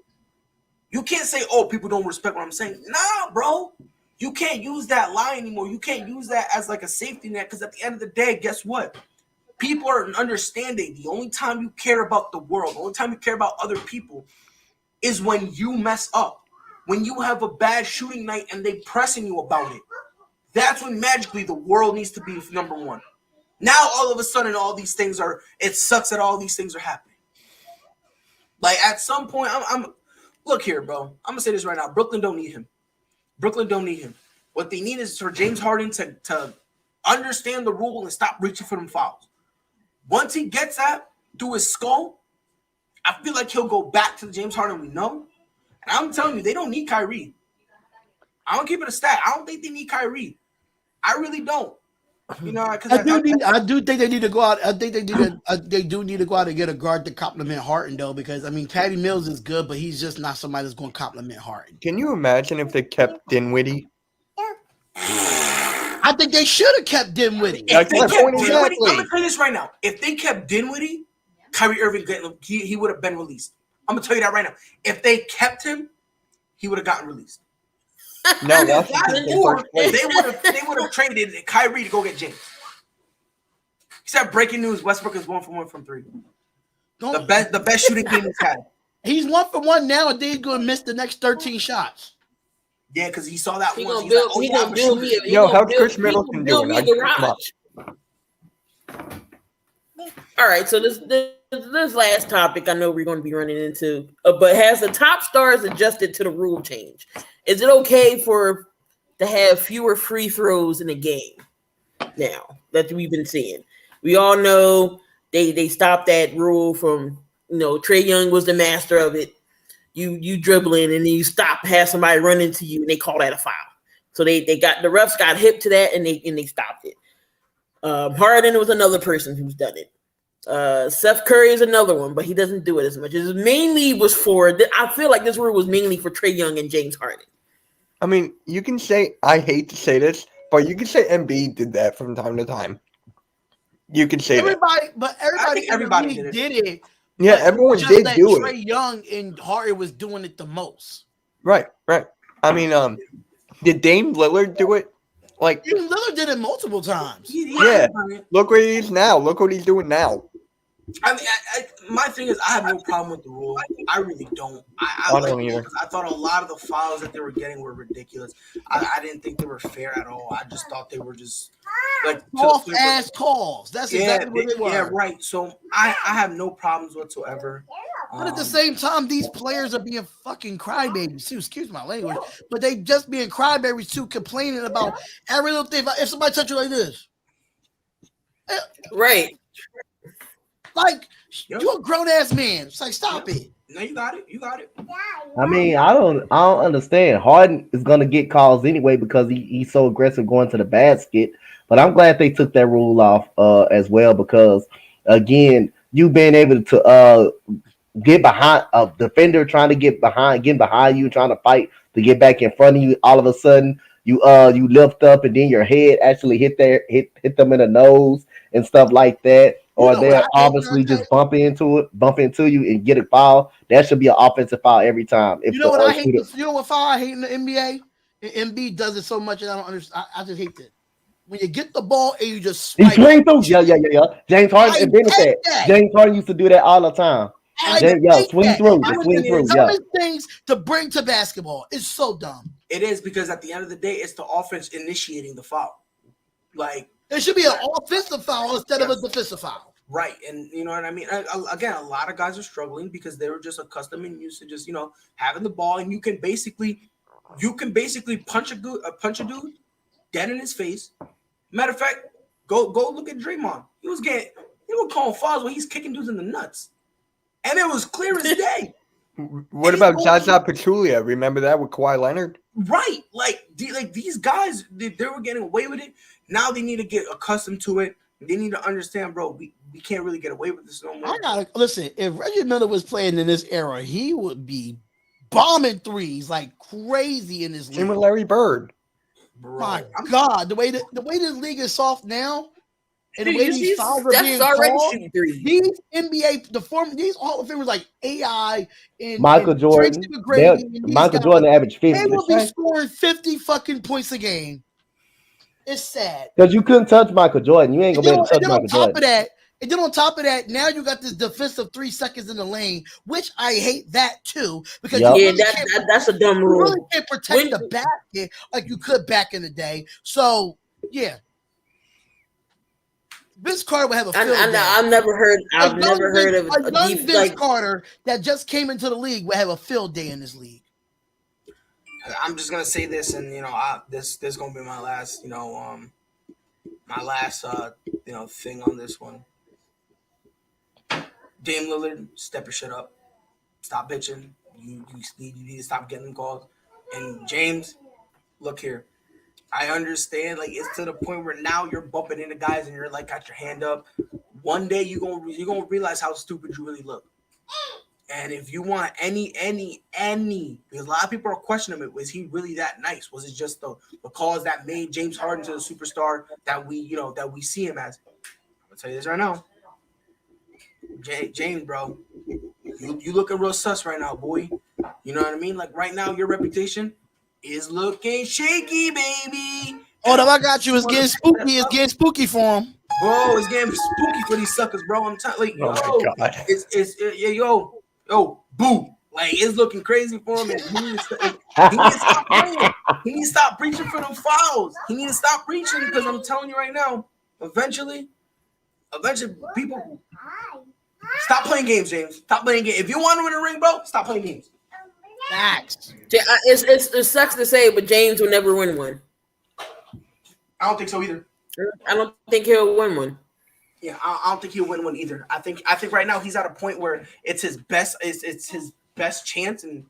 You can't say, "Oh, people don't respect what I'm saying." Nah, bro. You can't use that lie anymore. You can't use that as like a safety net, because at the end of the day, guess what? People are understanding. The only time you care about the world, the only time you care about other people is when you mess up. When you have a bad shooting night and they pressing you about it. That's when magically the world needs to be number one. Now, all of a sudden, it sucks that all these things are happening. Like, at some point, look here, bro. I'm going to say this right now. Brooklyn don't need him. Brooklyn don't need him. What they need is for James Harden to understand the rule and stop reaching for them fouls. Once he gets that through his skull, I feel like he'll go back to the James Harden we know. And I'm telling you, they don't need Kyrie. I don't keep it a stat. I don't think they need Kyrie. I really don't. You know, because I do think they need to go out. I think they do need to go out and get a guard to complement Harden, though, because I mean, Patty Mills is good, but he's just not somebody that's going to complement Harden. Can you imagine if they kept Dinwiddie? I think they should have kept Dinwiddie. I'm going to tell you this right now. If they kept Dinwiddie, Kyrie Irving, he would have been released. I'm going to tell you that right now. If they kept him, he would have gotten released. No, they would have traded Kyrie to go get James. Except breaking news: Westbrook is 1 for 1 from 3. The best shooting game he's had. He's 1 for 1 now, and then he's going to miss the next 13 shots. Yeah, because he saw that one. How's Chris Middleton doing? All right, so this last topic I know we're going to be running into, but has the top stars adjusted to the rule change? Is it okay to have fewer free throws in the game now that we've been seeing? We all know they stopped that rule from, Trae Young was the master of it. You dribbling and then you have somebody run into you and they call that a foul. So the refs got hip to that and they stopped it. Harden was another person who's done it. Seth Curry is another one, but he doesn't do it as much. It mainly was I feel like this rule was mainly for Trae Young and James Harden. I mean, you can say, I hate to say this, but you can say Embiid did that from time to time. You can say everybody did it. Yeah, everyone did do it. Trae Young and Harden was doing it the most. Right. I mean, did Dame Lillard do it? Like, Lillard did it multiple times. Yeah. Look where he is now. Look what he's doing now. I mean, my thing is, I have no problem with the rule. I really don't. I don't either. I thought a lot of the fouls that they were getting were ridiculous. I didn't think they were fair at all. I just thought they were just like off-ass calls. That's exactly what they were. Yeah, right. So I have no problems whatsoever. But at the same time, these players are being fucking crybabies too. Excuse my language, but they just being crybabies too, complaining about every little thing. If somebody touch you like this, right? Like, you're a grown ass man. It's like, stop it. No, you got it. I mean, I don't understand. Harden is gonna get calls anyway because he's so aggressive going to the basket. But I'm glad they took that rule off as well, because again, you being able to get behind a defender trying to getting behind you, trying to fight to get back in front of you, all of a sudden you lift up and then your head actually hit them in the nose and stuff like that. Or they'll obviously just bump into you and get a foul. That should be an offensive foul every time. You know what I hate? You know what foul I hate in the NBA? And MB does it so much and I don't understand. I just hate that. When you get the ball and you just swipe through. Yeah. James Harden invented that. James Harden used to do that all the time. Swing through. Things to bring to basketball. It's so dumb. It is, because at the end of the day, it's the offense initiating the foul. Like, it should be an offensive foul instead of a defensive foul. Right, and you know what I mean? Again, a lot of guys are struggling because they were just accustomed and used to just, having the ball, and you can basically punch a dude dead in his face. Matter of fact, go look at Draymond. He were calling fouls when he's kicking dudes in the nuts, and it was clear as day. What about Zaza Pachulia? Remember that with Kawhi Leonard? Right, like these guys, they were getting away with it. Now they need to get accustomed to it. They need to understand, bro. We can't really get away with this no more. I gotta listen. If Reggie Miller was playing in this era, he would be bombing threes like crazy in this league. Same with Larry Bird. Bro, My God, the way this league is soft now, and the way these fouls are being already called, shooting threes. these NBA, these Hall of Famers like AI and Michael and Jordan. Tracy McGrady and these Michael guys, Jordan averaged 50. they will be scoring 50 fucking points a game. It's sad. Because you couldn't touch Michael Jordan. You ain't And gonna be then, able to and touch then on Michael top Jordan. of that, and then on top of that, now you got this defensive 3 seconds in the lane, which I hate that too. Because Yep. you Yeah, really that's a dumb you rule. really can't protect the basket like you could back in the day. So yeah, Vince Carter would have a field day. I've never heard of a young Vince like Carter that just came into the league would have a field day in this league. I'm just gonna say this, and this is gonna be my last, thing on this one. Dame Lillard, step your shit up. Stop bitching. You need to stop getting calls. And James, look here. I understand, like, it's to the point where now you're bumping into guys and you're like got your hand up. One day you're gonna realize how stupid you really look. And if you want any, because a lot of people are questioning it, was he really that nice? Was it just the cause that made James Harden to the superstar that we see him as? I'll tell you this right now. James, bro, you looking real sus right now, boy. You know what I mean? Like right now, your reputation is looking shaky, baby. Oh, no, I got you. It's getting spooky. It's getting spooky for him. Bro, it's getting spooky for these suckers, bro. I'm telling you, Oh my God. Yo, boo. Like, it's looking crazy for him. And he needs to stop playing. He needs to stop preaching for them fouls. He needs to stop preaching because I'm telling you right now, eventually, people stop playing games, James. Stop playing games. If you want to win a ring, bro, stop playing games. Facts. It sucks to say, but James will never win one. I don't think so either. I don't think he'll win one. Yeah, I don't think he'll win one either. I think right now he's at a point where it's his best. It's his best chance, and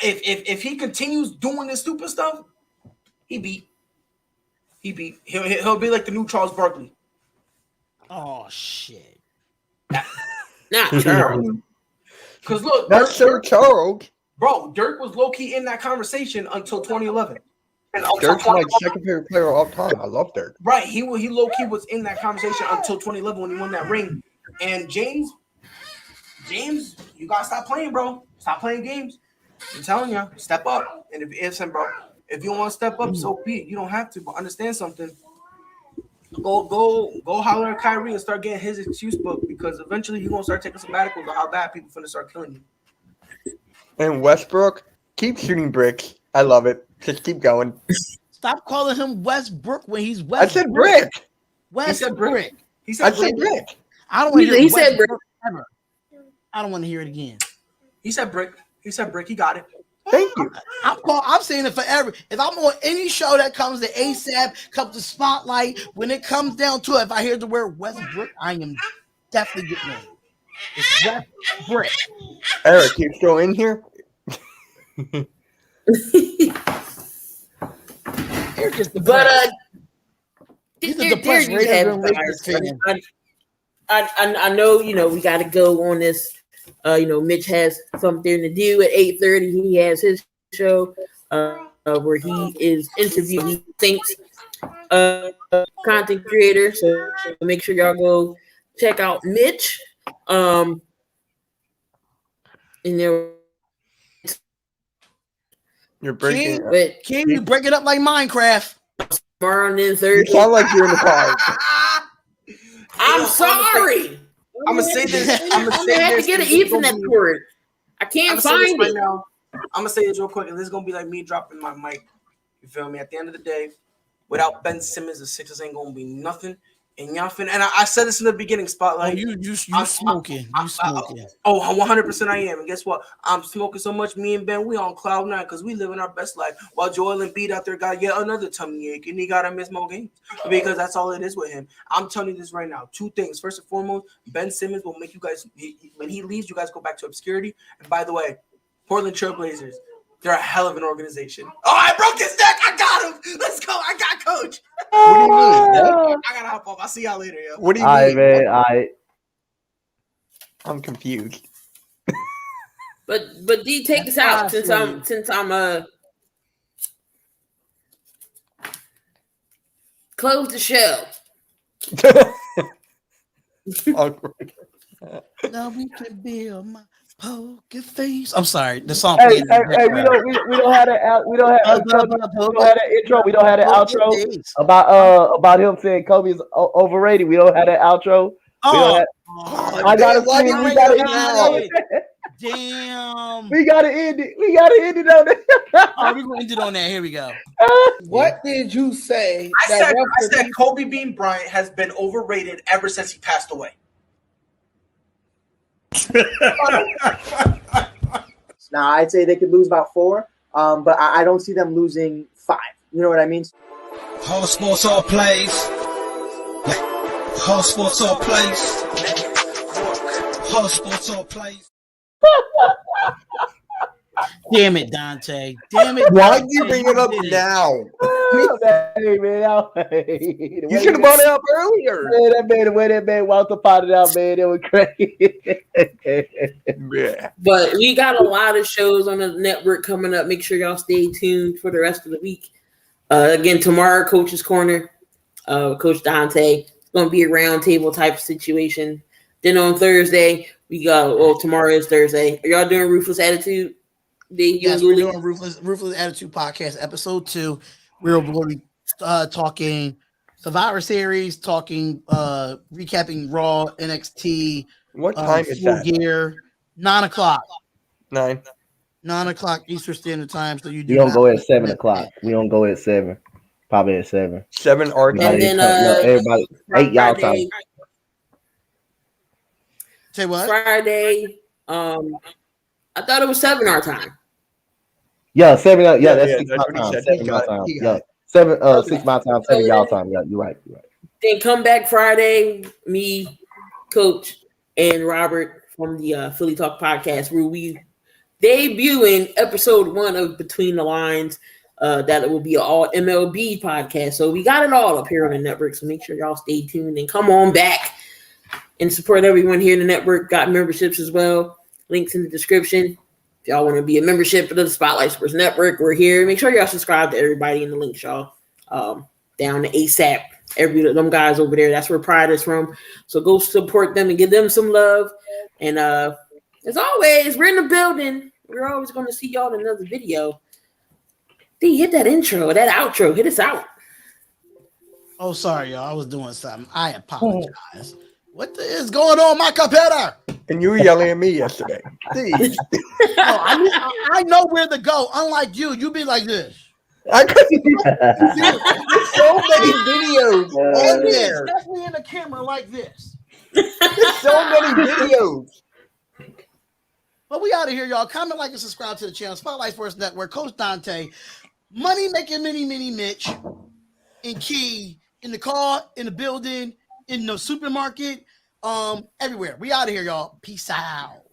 if he continues doing this stupid stuff, he'll be like the new Charles Barkley. Oh shit. Nah, Charles. Because look, That's Sir Charles. bro, Dirk was low key in that conversation until 2011. Dirk's my second favorite player of all time. I love Dirk. Right, he low key was in that conversation until 2011 when he won that ring. And James, you gotta stop playing, bro. Stop playing games. I'm telling you, step up. And if you don't want to step up, so be it. You don't have to, but understand something. Go holler at Kyrie and start getting his excuse book because eventually you're gonna start taking sabbaticals on how bad people finna start killing you. And Westbrook, keep shooting bricks. I love it. Just keep going. Stop calling him Westbrook when he's I Westbrook. said brick. Westbrook. He I said said brick. brick. I don't want to hear He said Westbrook ever. I don't want to hear it again. He said brick. He got it. Thank you. I'm saying it forever. If I'm on any show that comes to ASAP, comes to Spotlight, when it comes down to it, if I hear the word Westbrook, I am definitely getting it. It's Westbrook. Eric, you still in here? Eric is the But He's a depressed there you Raiders have and it, Lakers guys. fan. I know, we got to go on this. Mitch has something to do at 8:30. He has his show where he is interviewing, he thinks, content creator. So make sure y'all go check out Mitch. You're breaking. But Can you break it up like Minecraft? tomorrow and then You Thursday. sound like you're in the car. I'm sorry. I'm gonna say this. I'm gonna have to get an Ethernet cord. I can't find right it. now. I'm gonna say this real quick, and this is gonna be like me dropping my mic. You feel me? At the end of the day, without Ben Simmons, the Sixers ain't gonna be nothing. And y'all finna, and I said this in the beginning, Spotlight. You smoking. You smoking. Oh, 100% I am. And guess what? I'm smoking so much. Me and Ben, we on cloud nine because we living our best life. While Joel Embiid out there got yet another tummy ache, and he gotta miss more games because that's all it is with him. I'm telling you this right now. Two things. First and foremost, Ben Simmons will make you guys. When he leaves, you guys go back to obscurity. And by the way, Portland Trailblazers, they're a hell of an organization. Oh, I broke his neck. I got got him. Let's go. I got Coach. What do you mean? I gotta hop off. I'll see y'all later, yo. What do you All right, mean? man. All right. I'm confused. But D, take us out since I'm close the show. Awkward. Now we can build my poker face. I'm sorry, the song. Hey, we don't have that. We don't have that intro. We don't have that outro about him saying Kobe's overrated. We don't have that outro. I gotta see it. We gotta end it. Damn. We gotta end it. We gotta end it on that. All right, we're gonna end it on that. Here we go. What did you say? I said Kobe Bean Bryant has been overrated ever since he passed away. Now, I'd say they could lose about 4, but I don't see them losing 5. You know what I mean? Whole sports all plays. Whole sports all plays. Whole sports all plays. Damn it, Donte. Damn it. Why'd you bring it up now? Hey, man, You should have brought it up earlier. Man, the way that man Walter potted out, man, it was crazy. Yeah. But we got a lot of shows on the network coming up. Make sure y'all stay tuned for the rest of the week. Again, tomorrow, Coach's Corner, Coach Donte. It's going to be a roundtable type of situation. Then on Thursday, we got, tomorrow is Thursday. Are y'all doing Ruthless Attitude? Yes, we're doing Ruthless Attitude Podcast, episode 2. We'll be talking Survivor Series, talking recapping Raw, NXT. What time is Full that? Gear, 9 o'clock. 9 o'clock Eastern Standard Time. So you We don't go at 7 o'clock. We don't go at 7. Probably at 7. 7 our time. And then everybody 8 y'all time. Say what? Friday. I thought it was 7 our time. Yeah, 7. Yeah, Yeah, that's yeah, 6 that's my what he time. said. 7 He my got it. time. He got Yeah. it. 7 6 my time, 7 y'all time. Yeah, you're right. Then come back Friday, me, Coach, and Robert from the Philly Talk Podcast, where we debuting episode 1 of Between the Lines. That will be an all MLB podcast. So we got it all up here on the network. So make sure y'all stay tuned and come on back and support everyone here in the network. Got memberships as well. Links in the description. If y'all want to be a membership of the Spotlight Sports Network, we're here. Make sure y'all subscribe to everybody in the links, y'all. Down to ASAP. Them guys over there. That's where Pride is from. So go support them and give them some love. And as always, we're in the building. We're always going to see y'all in another video. D, hit that intro, that outro. Hit us out. Oh, sorry, y'all. I was doing something. I apologize. What is going on, my competitor? And you were yelling at me yesterday. Please. I know where to go. Unlike you be like this. I couldn't. There's so many videos on there. Definitely in the camera like this. There's so many videos. But we out of here, y'all. Comment, like, and subscribe to the channel. Spotlight Sports Network. Coach Donte. Money making mini Mitch. And Key in the car, in the building, in the supermarket, everywhere. We out of here, y'all. Peace out.